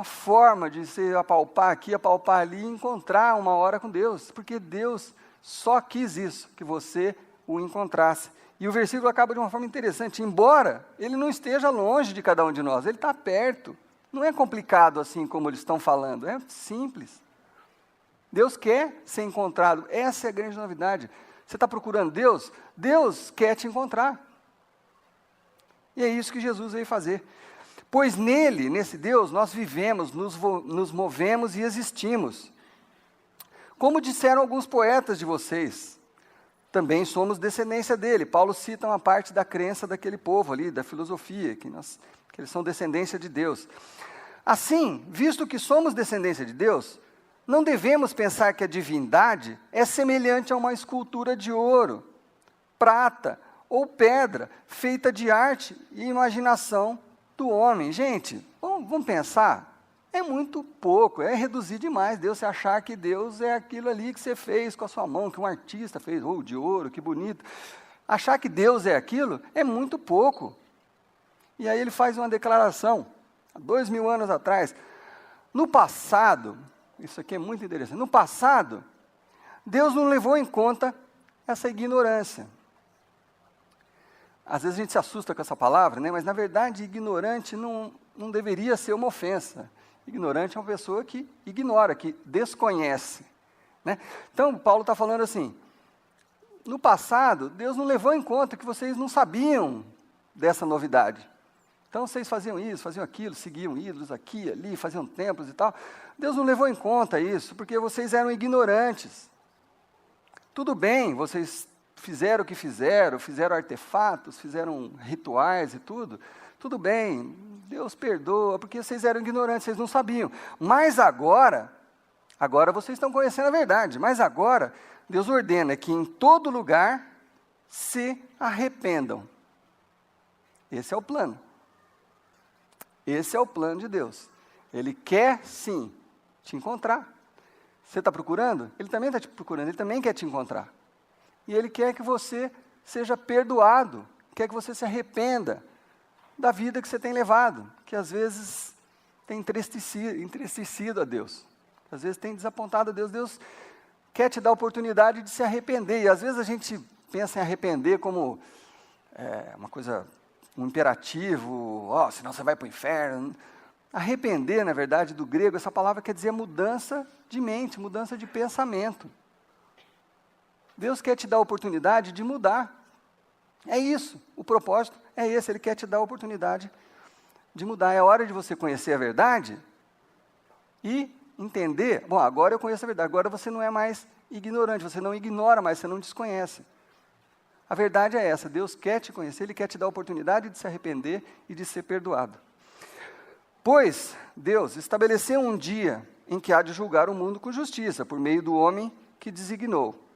forma de você apalpar aqui, apalpar ali e encontrar uma hora com Deus, porque Deus só quis isso, que você o encontrasse. E o versículo acaba de uma forma interessante, embora ele não esteja longe de cada um de nós, ele está perto. Não é complicado assim como eles estão falando, é simples. Deus quer ser encontrado, essa é a grande novidade. Você está procurando Deus? Deus quer te encontrar. E é isso que Jesus veio fazer. Pois nele, nesse Deus, nós vivemos, nos movemos e existimos. Como disseram alguns poetas de vocês, também somos descendência dele. Paulo cita uma parte da crença daquele povo ali, da filosofia, que eles são descendência de Deus. Assim, visto que somos descendência de Deus, não devemos pensar que a divindade é semelhante a uma escultura de ouro, prata ou pedra, feita de arte e imaginação do homem. Gente, vamos pensar, é muito pouco, é reduzir demais Deus, você achar que Deus é aquilo ali que você fez com a sua mão, que um artista fez, de ouro, que bonito. Achar que Deus é aquilo é muito pouco. E aí ele faz uma declaração, há 2000 anos atrás, no passado, isso aqui é muito interessante, no passado, Deus não levou em conta essa ignorância. Às vezes a gente se assusta com essa palavra, né? Mas na verdade ignorante não deveria ser uma ofensa. Ignorante é uma pessoa que ignora, que desconhece, né? Então Paulo está falando assim, no passado Deus não levou em conta que vocês não sabiam dessa novidade. Então vocês faziam isso, faziam aquilo, seguiam ídolos aqui e ali, faziam templos e tal. Deus não levou em conta isso, porque vocês eram ignorantes. Tudo bem, vocês fizeram o que fizeram artefatos, fizeram rituais e tudo. Tudo bem, Deus perdoa, porque vocês eram ignorantes, vocês não sabiam. Mas agora vocês estão conhecendo a verdade, mas agora Deus ordena que em todo lugar se arrependam. Esse é o plano. Esse é o plano de Deus. Ele quer, sim, te encontrar. Você está procurando? Ele também está te procurando, ele também quer te encontrar. E ele quer que você seja perdoado, quer que você se arrependa da vida que você tem levado, que às vezes tem entristecido a Deus, às vezes tem desapontado a Deus. Deus quer te dar a oportunidade de se arrepender, e às vezes a gente pensa em arrepender como uma coisa, um imperativo, senão você vai para o inferno. Arrepender, na verdade, do grego, essa palavra quer dizer mudança de mente, mudança de pensamento. Deus quer te dar a oportunidade de mudar. É isso, o propósito é esse, Ele quer te dar a oportunidade de mudar. É hora de você conhecer a verdade e entender, agora eu conheço a verdade, agora você não é mais ignorante, você não ignora mais, você não desconhece. A verdade é essa, Deus quer te conhecer, Ele quer te dar a oportunidade de se arrepender e de ser perdoado. Pois Deus estabeleceu um dia em que há de julgar o mundo com justiça, por meio do homem que designou,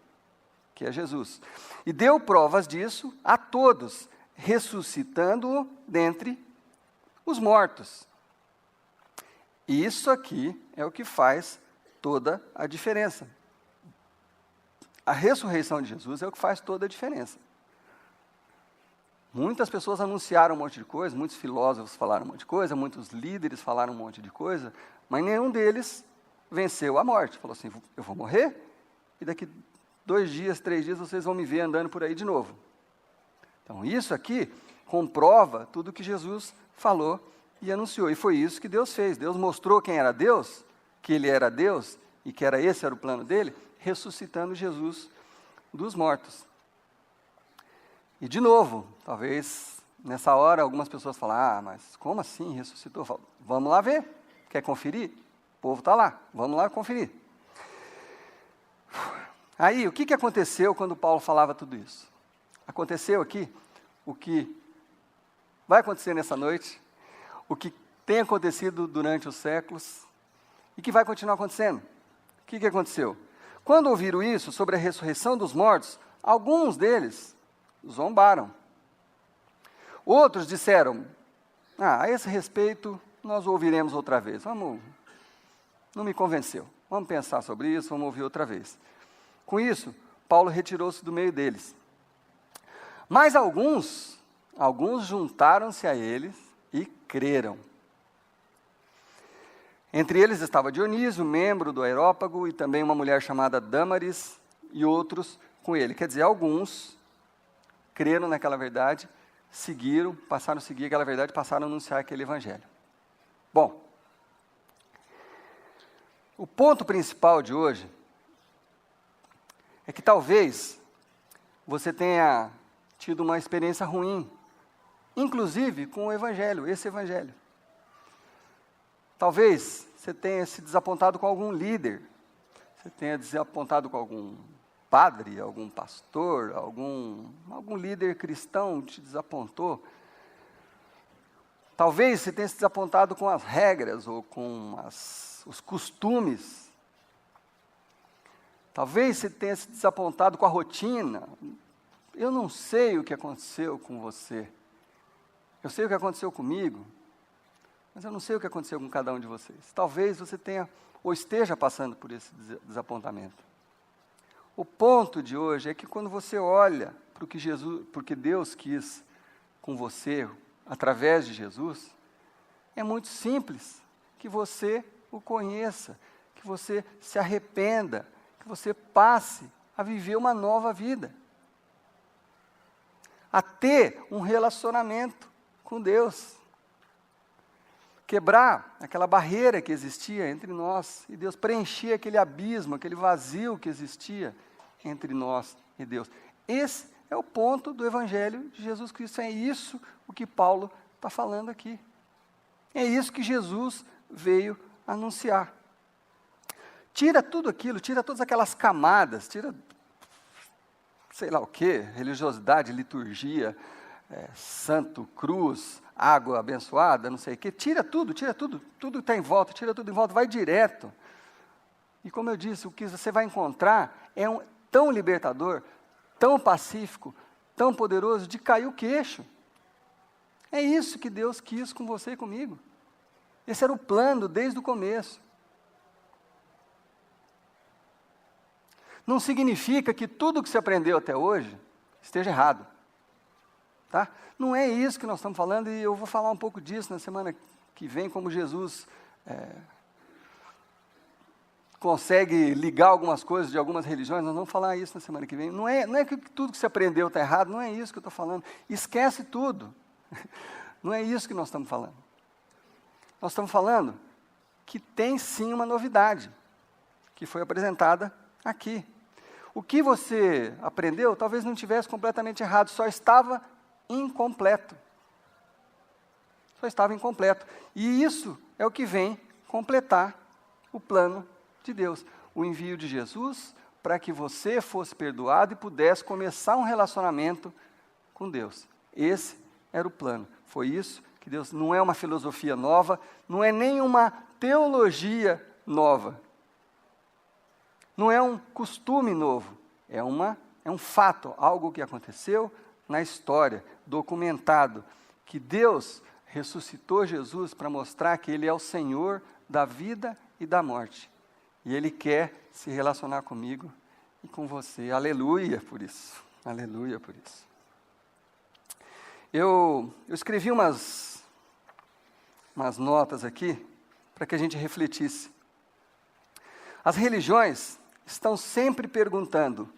que é Jesus. E deu provas disso a todos, ressuscitando-o dentre os mortos. Isso aqui é o que faz toda a diferença. A ressurreição de Jesus é o que faz toda a diferença. Muitas pessoas anunciaram um monte de coisa, muitos filósofos falaram um monte de coisa, muitos líderes falaram um monte de coisa, mas nenhum deles venceu a morte. Falou assim, eu vou morrer e daqui 2 dias, 3 dias, vocês vão me ver andando por aí de novo. Então, isso aqui comprova tudo o que Jesus falou e anunciou. E foi isso que Deus fez. Deus mostrou quem era Deus, que Ele era Deus, e que esse era o plano dele, ressuscitando Jesus dos mortos. E, de novo, talvez nessa hora algumas pessoas falam, mas como assim ressuscitou? Falo, vamos lá ver. Quer conferir? O povo está lá, vamos lá conferir. Aí, o que aconteceu quando Paulo falava tudo isso? Aconteceu aqui o que vai acontecer nessa noite, o que tem acontecido durante os séculos e que vai continuar acontecendo. O que aconteceu? Quando ouviram isso sobre a ressurreição dos mortos, alguns deles zombaram. Outros disseram, a esse respeito nós ouviremos outra vez. Não me convenceu. Vamos pensar sobre isso, vamos ouvir outra vez. Com isso, Paulo retirou-se do meio deles. Mas alguns juntaram-se a eles e creram. Entre eles estava Dionísio, membro do Areópago, e também uma mulher chamada Dâmaris, e outros com ele. Quer dizer, alguns creram naquela verdade, passaram a seguir aquela verdade, passaram a anunciar aquele evangelho. Bom, o ponto principal de hoje é que talvez você tenha tido uma experiência ruim, inclusive com o evangelho, esse evangelho. Talvez você tenha se desapontado com algum líder, você tenha desapontado com algum padre, algum pastor, algum líder cristão te desapontou. Talvez você tenha se desapontado com as regras ou com os costumes. Talvez você tenha se desapontado com a rotina. Eu não sei o que aconteceu com você. Eu sei o que aconteceu comigo, mas eu não sei o que aconteceu com cada um de vocês. Talvez você tenha ou esteja passando por esse desapontamento. O ponto de hoje é que quando você olha para o que Deus quis com você, através de Jesus, é muito simples que você o conheça, que você se arrependa, que você passe a viver uma nova vida, a ter um relacionamento com Deus, quebrar aquela barreira que existia entre nós e Deus, preencher aquele abismo, aquele vazio que existia entre nós e Deus. Esse é o ponto do Evangelho de Jesus Cristo, é isso o que Paulo está falando aqui. É isso que Jesus veio anunciar. Tira tudo aquilo, tira todas aquelas camadas, tira, sei lá o quê, religiosidade, liturgia, santo, cruz, água abençoada, não sei o quê, tira tudo que está em volta, tira tudo em volta, vai direto. E como eu disse, o que você vai encontrar é tão libertador, tão pacífico, tão poderoso, de cair o queixo. É isso que Deus quis com você e comigo. Esse era o plano desde o começo. Não significa que tudo que você aprendeu até hoje esteja errado. Tá? Não é isso que nós estamos falando, e eu vou falar um pouco disso na semana que vem, como Jesus consegue ligar algumas coisas de algumas religiões. Nós vamos falar isso na semana que vem. Não é que tudo que você aprendeu está errado, não é isso que eu estou falando. Esquece tudo. Não é isso que nós estamos falando. Nós estamos falando que tem sim uma novidade, que foi apresentada aqui. O que você aprendeu talvez não tivesse completamente errado, só estava incompleto. Só estava incompleto. E isso é o que vem completar o plano de Deus. O envio de Jesus para que você fosse perdoado e pudesse começar um relacionamento com Deus. Esse era o plano. Foi isso que Deus... Não é uma filosofia nova, não é nem uma teologia nova. Não é um costume novo. É um fato, algo que aconteceu na história, documentado, que Deus ressuscitou Jesus para mostrar que Ele é o Senhor da vida e da morte. E Ele quer se relacionar comigo e com você. Aleluia por isso. Aleluia por isso. Eu escrevi umas notas aqui para que a gente refletisse. As religiões estão sempre perguntando: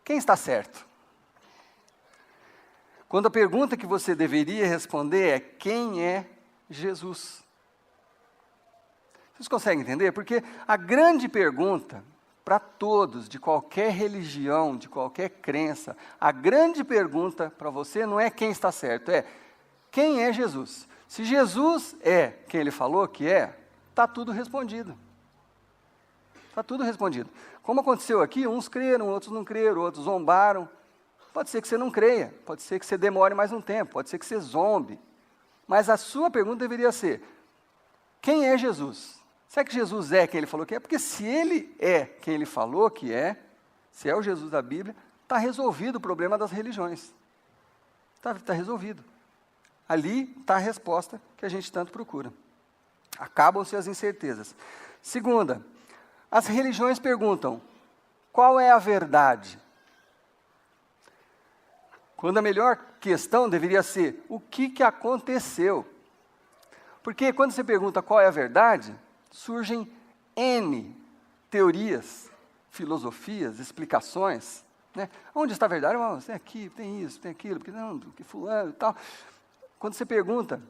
quem está certo? Quando a pergunta que você deveria responder é: quem é Jesus? Vocês conseguem entender? Porque a grande pergunta para todos, de qualquer religião, de qualquer crença, a grande pergunta para você não é quem está certo, é quem é Jesus? Se Jesus é quem Ele falou que é, está tudo respondido. Está tudo respondido. Como aconteceu aqui, uns creram, outros não creram, outros zombaram. Pode ser que você não creia, pode ser que você demore mais um tempo, pode ser que você zombe. Mas a sua pergunta deveria ser: quem é Jesus? Será que Jesus é quem Ele falou que é? Porque se Ele é quem Ele falou que é, se é o Jesus da Bíblia, está resolvido o problema das religiões. Está resolvido. Ali está a resposta que a gente tanto procura. Acabam-se as incertezas. Segunda, as religiões perguntam: qual é a verdade? Quando a melhor questão deveria ser: o que aconteceu? Porque quando você pergunta qual é a verdade, surgem N teorias, filosofias, explicações. Né? Onde está a verdade? Oh, tem aqui, tem isso, tem aquilo, porque não, porque fulano e tal. Quando você pergunta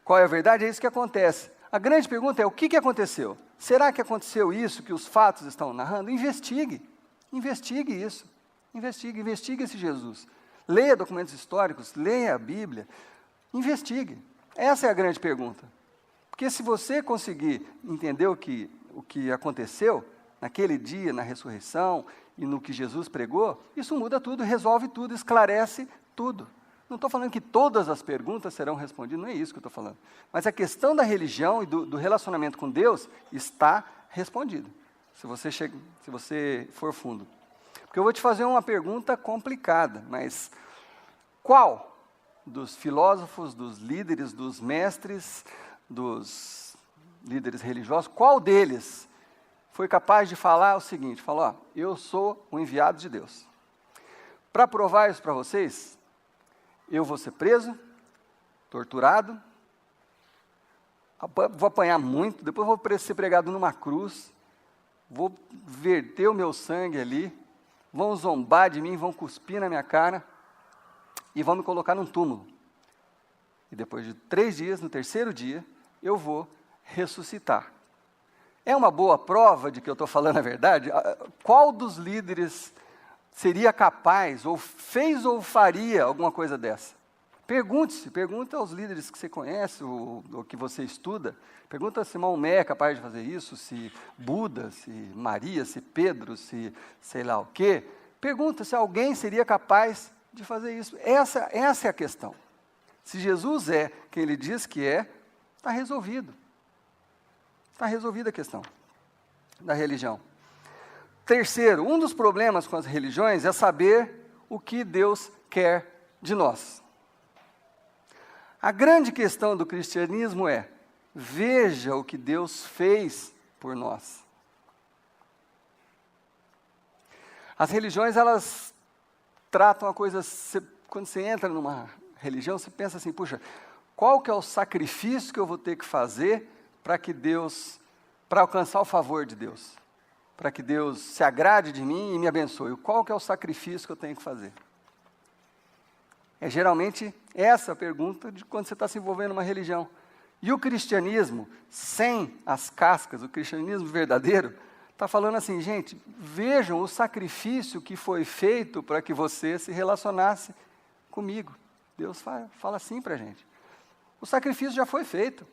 qual é a verdade, é isso que acontece. A grande pergunta é: o que aconteceu? Será que aconteceu isso que os fatos estão narrando? Investigue isso. Investigue esse Jesus. Leia documentos históricos, leia a Bíblia, investigue. Essa é a grande pergunta. Porque se você conseguir entender o que aconteceu naquele dia, na ressurreição, e no que Jesus pregou, isso muda tudo, resolve tudo, esclarece tudo. Não estou falando que todas as perguntas serão respondidas, não é isso que eu estou falando. Mas a questão da religião e do relacionamento com Deus está respondida, se você for fundo. Porque eu vou te fazer uma pergunta complicada, mas qual dos filósofos, dos líderes, dos mestres, dos líderes religiosos, qual deles foi capaz de falar o seguinte, falou: eu sou o enviado de Deus. Para provar isso para vocês, eu vou ser preso, torturado, vou apanhar muito, depois vou ser pregado numa cruz, vou verter o meu sangue ali, vão zombar de mim, vão cuspir na minha cara e vão me colocar num túmulo. E depois de 3 dias, no terceiro dia, eu vou ressuscitar. É uma boa prova de que eu estou falando a verdade? Qual dos líderes seria capaz, ou fez ou faria alguma coisa dessa? Pergunta aos líderes que você conhece, ou que você estuda. Pergunta se Maomé é capaz de fazer isso, se Buda, se Maria, se Pedro, se sei lá o quê. Pergunta se alguém seria capaz de fazer isso. Essa é a questão. Se Jesus é quem Ele diz que é, está resolvido. Está resolvida a questão da religião. Terceiro, um dos problemas com as religiões é saber o que Deus quer de nós. A grande questão do cristianismo é: veja o que Deus fez por nós. As religiões, elas tratam a coisa, quando você entra numa religião, você pensa assim: puxa, qual que é o sacrifício que eu vou ter que fazer para alcançar o favor de Deus? Para que Deus se agrade de mim e me abençoe. Qual que é o sacrifício que eu tenho que fazer? É geralmente essa a pergunta de quando você está se envolvendo numa religião. E o cristianismo, sem as cascas, o cristianismo verdadeiro, está falando assim: gente, vejam o sacrifício que foi feito para que você se relacionasse comigo. Deus fala assim para a gente. O sacrifício já foi feito.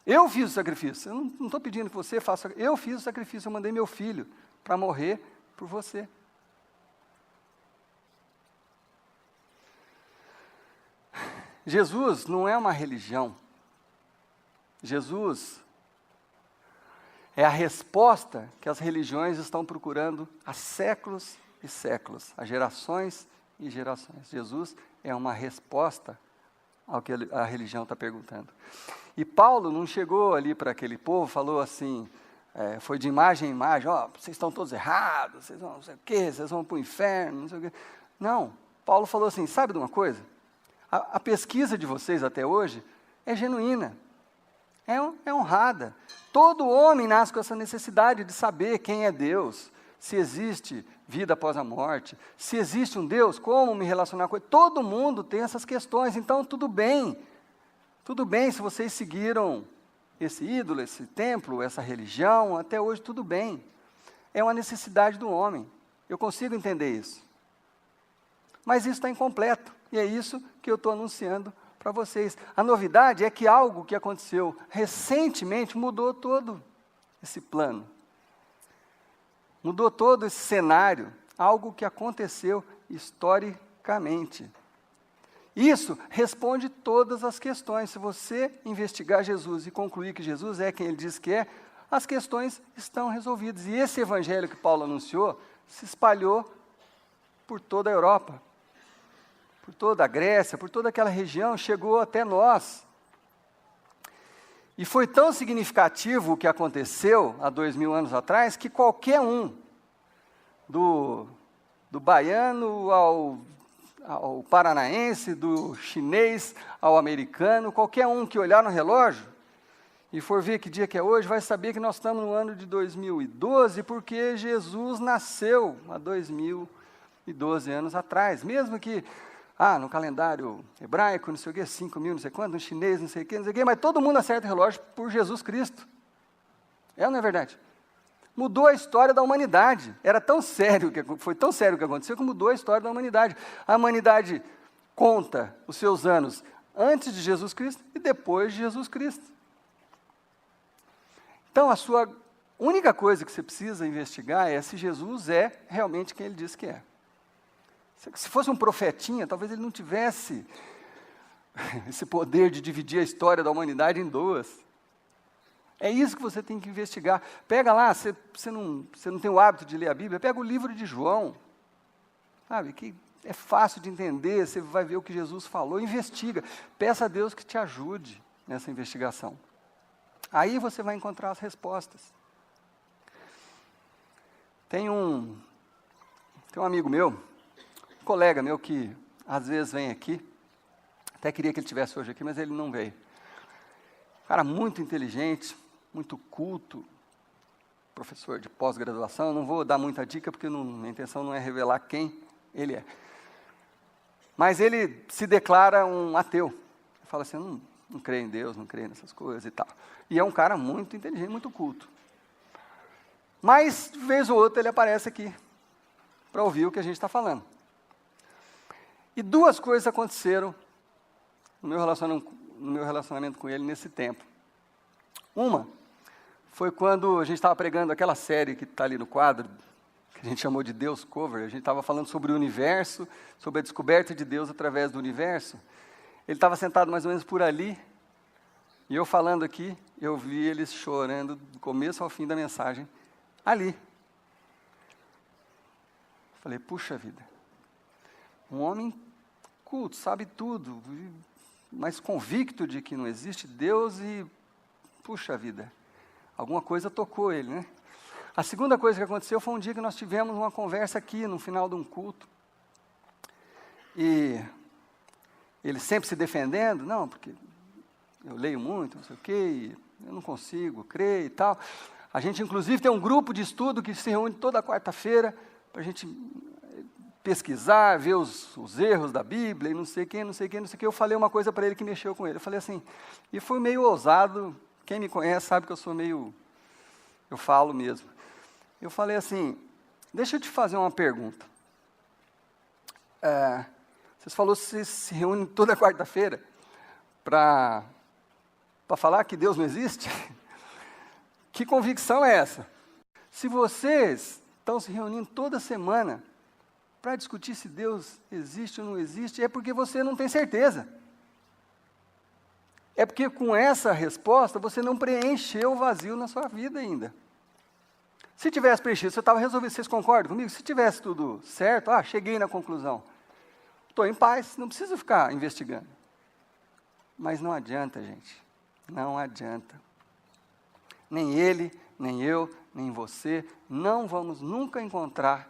Eu fiz o sacrifício. Eu não estou pedindo que você faça. Eu fiz o sacrifício. Eu mandei meu filho para morrer por você. Jesus não é uma religião. Jesus é a resposta que as religiões estão procurando há séculos e séculos, há gerações e gerações. Jesus é uma resposta ao que a religião está perguntando. E Paulo não chegou ali para aquele povo, falou assim, foi de imagem em imagem, vocês estão todos errados, vocês vão não sei o quê, vocês vão para o inferno, não sei o quê. Não, Paulo falou assim, sabe de uma coisa? A pesquisa de vocês até hoje é genuína, é honrada. Todo homem nasce com essa necessidade de saber quem é Deus, se existe vida após a morte, se existe um Deus, como me relacionar com ele. Todo mundo tem essas questões, então tudo bem se vocês seguiram esse ídolo, esse templo, essa religião, até hoje tudo bem. É uma necessidade do homem, eu consigo entender isso. Mas isso está incompleto, e é isso que eu estou anunciando para vocês. A novidade é que algo que aconteceu recentemente mudou todo esse plano. Mudou todo esse cenário, algo que aconteceu historicamente. Isso responde todas as questões. Se você investigar Jesus e concluir que Jesus é quem ele diz que é, as questões estão resolvidas. E esse evangelho que Paulo anunciou se espalhou por toda a Europa, por toda a Grécia, por toda aquela região, chegou até nós. E foi tão significativo o que aconteceu há 2000 anos atrás, que qualquer um, do baiano ao paranaense, do chinês ao americano, qualquer um que olhar no relógio e for ver que dia que é hoje, vai saber que nós estamos no ano de 2012, porque Jesus nasceu há 2012 anos atrás, mesmo que no calendário hebraico, não sei o quê, 5.000, não sei quanto, no chinês, não sei o quê, mas todo mundo acerta o relógio por Jesus Cristo. É ou não é verdade? Mudou a história da humanidade. Foi tão sério o que aconteceu que mudou a história da humanidade. A humanidade conta os seus anos antes de Jesus Cristo e depois de Jesus Cristo. Então, a sua única coisa que você precisa investigar é se Jesus é realmente quem ele diz que é. Se fosse um profetinha, talvez ele não tivesse esse poder de dividir a história da humanidade em duas. É isso que você tem que investigar. Pega lá, você não tem o hábito de ler a Bíblia, pega o livro de João, sabe, que é fácil de entender, você vai ver o que Jesus falou, investiga, peça a Deus que te ajude nessa investigação. Aí você vai encontrar as respostas. Tem um amigo meu, um colega meu que às vezes vem aqui, até queria que ele estivesse hoje aqui, mas ele não veio. Cara muito inteligente, muito culto, professor de pós-graduação, não vou dar muita dica porque minha intenção não é revelar quem ele é. Mas ele se declara um ateu. Ele fala assim, não creio em Deus, não creio nessas coisas e tal. E é um cara muito inteligente, muito culto. Mas, de vez ou outra, ele aparece aqui para ouvir o que a gente está falando. E duas coisas aconteceram no meu relacionamento com ele nesse tempo. Uma foi quando a gente estava pregando aquela série que está ali no quadro, que a gente chamou de Deus Cover. A gente estava falando sobre o universo, sobre a descoberta de Deus através do universo. Ele estava sentado mais ou menos por ali, e eu falando aqui, eu vi eles chorando do começo ao fim da mensagem, ali. Falei, puxa vida, um homem culto, sabe tudo, mas convicto de que não existe Deus e, puxa vida, alguma coisa tocou ele, né? A segunda coisa que aconteceu foi um dia que nós tivemos uma conversa aqui, no final de um culto, e ele sempre se defendendo, não, porque eu leio muito, não sei o quê, e eu não consigo crer e tal. A gente, inclusive, tem um grupo de estudo que se reúne toda quarta-feira para a gente pesquisar, ver os erros da Bíblia, e não sei quem. Eu falei uma coisa para ele que mexeu com ele. Eu falei assim, e foi meio ousado, quem me conhece sabe que eu sou eu falo mesmo. Eu falei assim, deixa eu te fazer uma pergunta. Vocês falaram que vocês se reúnem toda quarta-feira para falar que Deus não existe? Que convicção é essa? Se vocês estão se reunindo toda semana para discutir se Deus existe ou não existe, é porque você não tem certeza. É porque com essa resposta você não preencheu o vazio na sua vida ainda. Se tivesse preenchido, você estava resolvido. Vocês concordam comigo? Se tivesse tudo certo, cheguei na conclusão. Estou em paz, não preciso ficar investigando. Mas não adianta, gente, não adianta. Nem ele, nem eu, nem você, não vamos nunca encontrar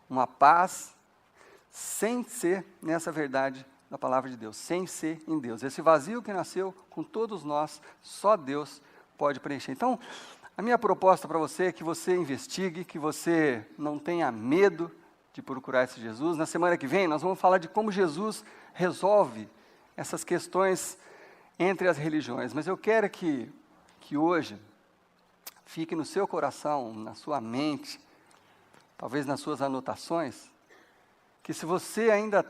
uma paz sem ser nessa verdade da palavra de Deus, sem ser em Deus. Esse vazio que nasceu com todos nós, só Deus pode preencher. Então, a minha proposta para você é que você investigue, que você não tenha medo de procurar esse Jesus. Na semana que vem, nós vamos falar de como Jesus resolve essas questões entre as religiões. Mas eu quero que hoje fique no seu coração, na sua mente, talvez nas suas anotações, que se você ainda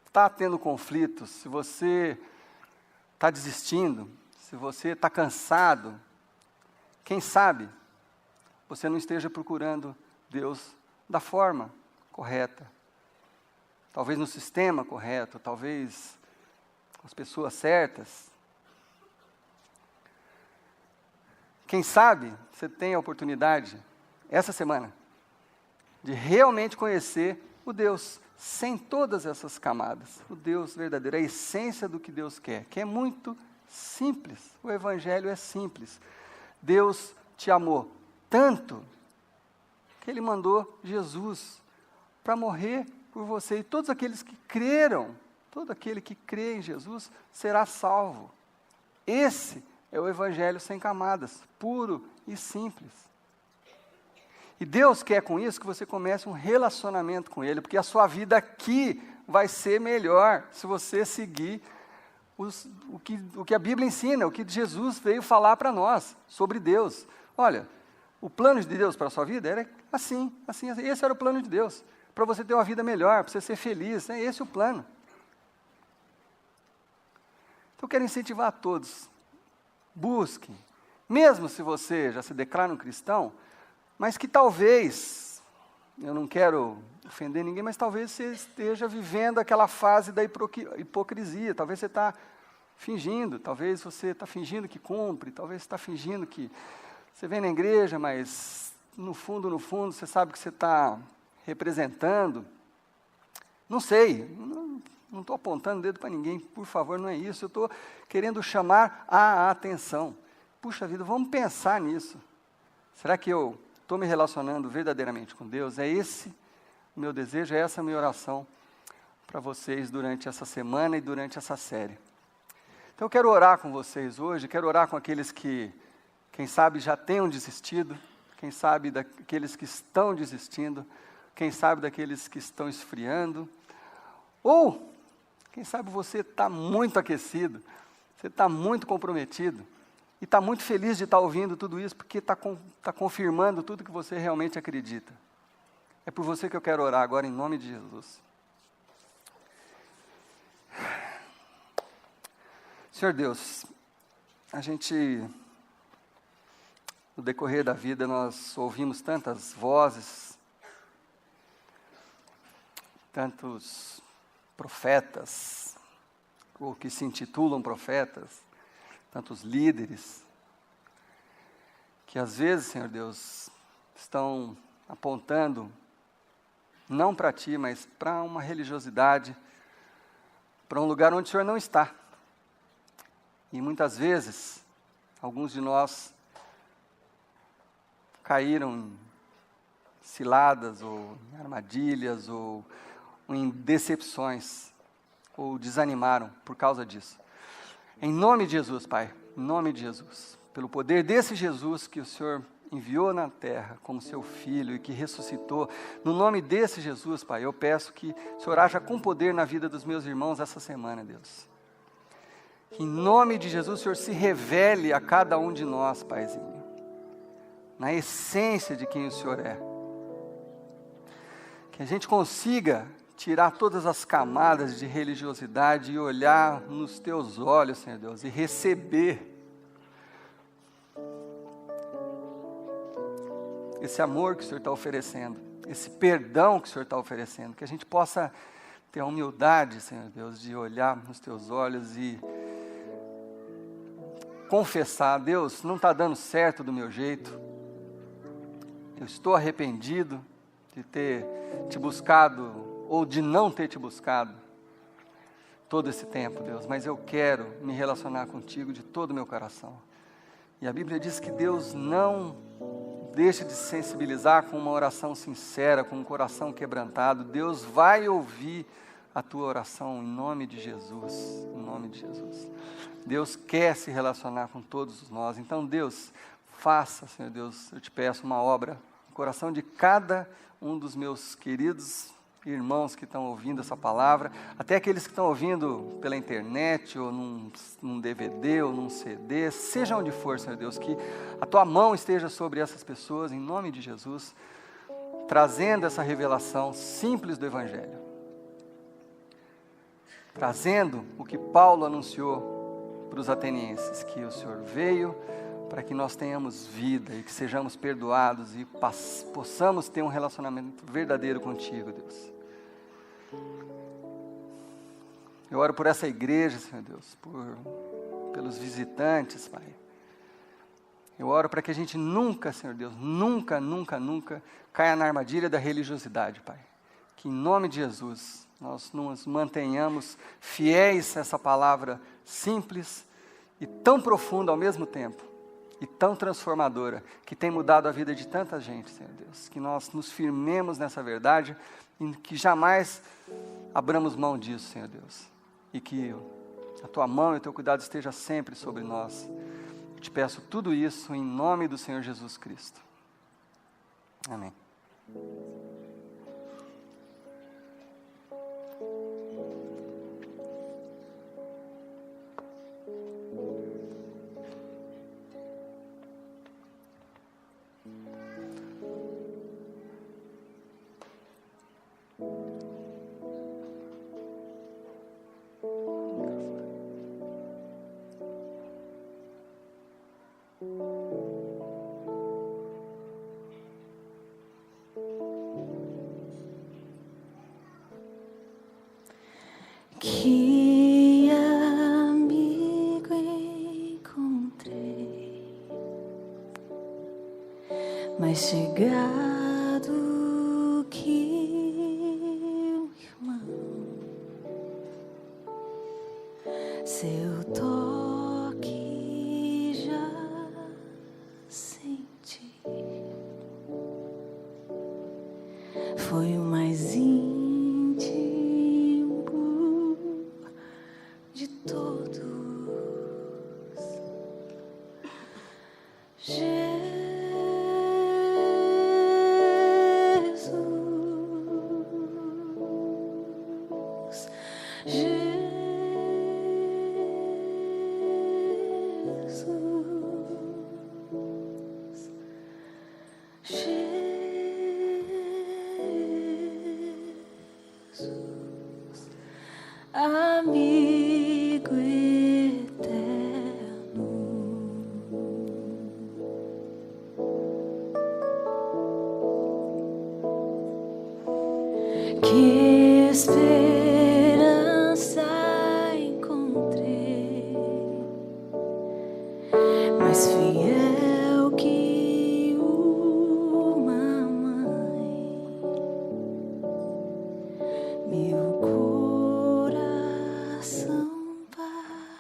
está tendo conflitos, se você está desistindo, se você está cansado, quem sabe você não esteja procurando Deus da forma correta, talvez no sistema correto, talvez com as pessoas certas. Quem sabe você tem a oportunidade, essa semana, de realmente conhecer o Deus sem todas essas camadas, o Deus verdadeiro, a essência do que Deus quer, que é muito simples. O Evangelho é simples. Deus te amou tanto que Ele mandou Jesus para morrer por você. E todos aqueles que creram, todo aquele que crê em Jesus será salvo. Esse é o Evangelho sem camadas, puro e simples. E Deus quer com isso que você comece um relacionamento com Ele, porque a sua vida aqui vai ser melhor se você seguir o que a Bíblia ensina, o que Jesus veio falar para nós sobre Deus. Olha, o plano de Deus para a sua vida era assim, assim, assim. Esse era o plano de Deus, para você ter uma vida melhor, para você ser feliz, né? Esse é o plano. Então eu quero incentivar a todos, busquem, mesmo se você já se declara um cristão, mas que talvez, eu não quero ofender ninguém, mas talvez você esteja vivendo aquela fase da hipocrisia, talvez você está fingindo, talvez você está fingindo que cumpre, talvez você está fingindo que você vem na igreja, mas no fundo, você sabe que você está representando. Não sei, não estou apontando o dedo para ninguém, por favor, não é isso, eu estou querendo chamar a atenção. Puxa vida, vamos pensar nisso. Será que eu estou me relacionando verdadeiramente com Deus? É esse o meu desejo, é essa a minha oração para vocês durante essa semana e durante essa série. Então eu quero orar com vocês hoje, quero orar com aqueles que, quem sabe, já tenham desistido, quem sabe daqueles que estão desistindo, quem sabe daqueles que estão esfriando, ou, quem sabe você está muito aquecido, você está muito comprometido, e está muito feliz de estar ouvindo tudo isso, porque está confirmando tudo que você realmente acredita. É por você que eu quero orar agora, em nome de Jesus. Senhor Deus, a gente, no decorrer da vida, nós ouvimos tantas vozes, tantos profetas, ou que se intitulam profetas, tantos líderes, que às vezes, Senhor Deus, estão apontando, não para Ti, mas para uma religiosidade, para um lugar onde o Senhor não está. E muitas vezes, alguns de nós caíram em ciladas, ou em armadilhas, ou em decepções, ou desanimaram por causa disso. Em nome de Jesus, Pai, em nome de Jesus, pelo poder desse Jesus que o Senhor enviou na terra como seu Filho e que ressuscitou, no nome desse Jesus, Pai, eu peço que o Senhor haja com poder na vida dos meus irmãos essa semana, Deus. Que em nome de Jesus o Senhor se revele a cada um de nós, Paizinho, na essência de quem o Senhor é. Que a gente consiga tirar todas as camadas de religiosidade e olhar nos Teus olhos, Senhor Deus, e receber esse amor que o Senhor está oferecendo, esse perdão que o Senhor está oferecendo, que a gente possa ter a humildade, Senhor Deus, de olhar nos Teus olhos e confessar: Deus, não está dando certo do meu jeito, eu estou arrependido de ter Te buscado, ou de não ter Te buscado. todo esse tempo, Deus, mas eu quero me relacionar contigo de todo o meu coração. E a Bíblia diz que Deus não deixa de se sensibilizar com uma oração sincera, com um coração quebrantado. Deus vai ouvir a tua oração em nome de Jesus, em nome de Jesus. Deus quer se relacionar com todos nós. Então, Deus, faça, Senhor Deus, eu te peço uma obra no coração de cada um dos meus queridos irmãos que estão ouvindo essa palavra, até aqueles que estão ouvindo pela internet, ou num DVD, ou num CD, seja onde for, Senhor Deus, que a tua mão esteja sobre essas pessoas, em nome de Jesus, trazendo essa revelação simples do Evangelho, trazendo o que Paulo anunciou para os atenienses, que o Senhor veio para que nós tenhamos vida e que sejamos perdoados e possamos ter um relacionamento verdadeiro contigo, Deus. Eu oro por essa igreja, Senhor Deus, pelos visitantes, Pai. Eu oro para que a gente nunca, Senhor Deus, nunca caia na armadilha da religiosidade, Pai. Que em nome de Jesus nós nos mantenhamos fiéis a essa palavra simples e tão profunda ao mesmo tempo, e tão transformadora, que tem mudado a vida de tanta gente, Senhor Deus. Que nós nos firmemos nessa verdade e que jamais abramos mão disso, Senhor Deus. E que a tua mão e o teu cuidado esteja sempre sobre nós. Eu te peço tudo isso em nome do Senhor Jesus Cristo. Amém. Que amigo encontrei, mais chegado que um irmão. Seu toque já senti, foi o mais íntimo de todos. Jesus, Jesus, amigo eterno, que esperança encontrei, mais fiel que uma mãe, meu coração, Pai.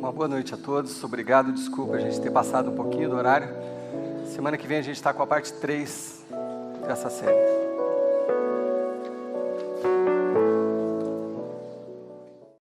Uma boa noite a todos. Obrigado, desculpa a gente ter passado um pouquinho do horário. Semana que vem a gente está com a parte 3 dessa série.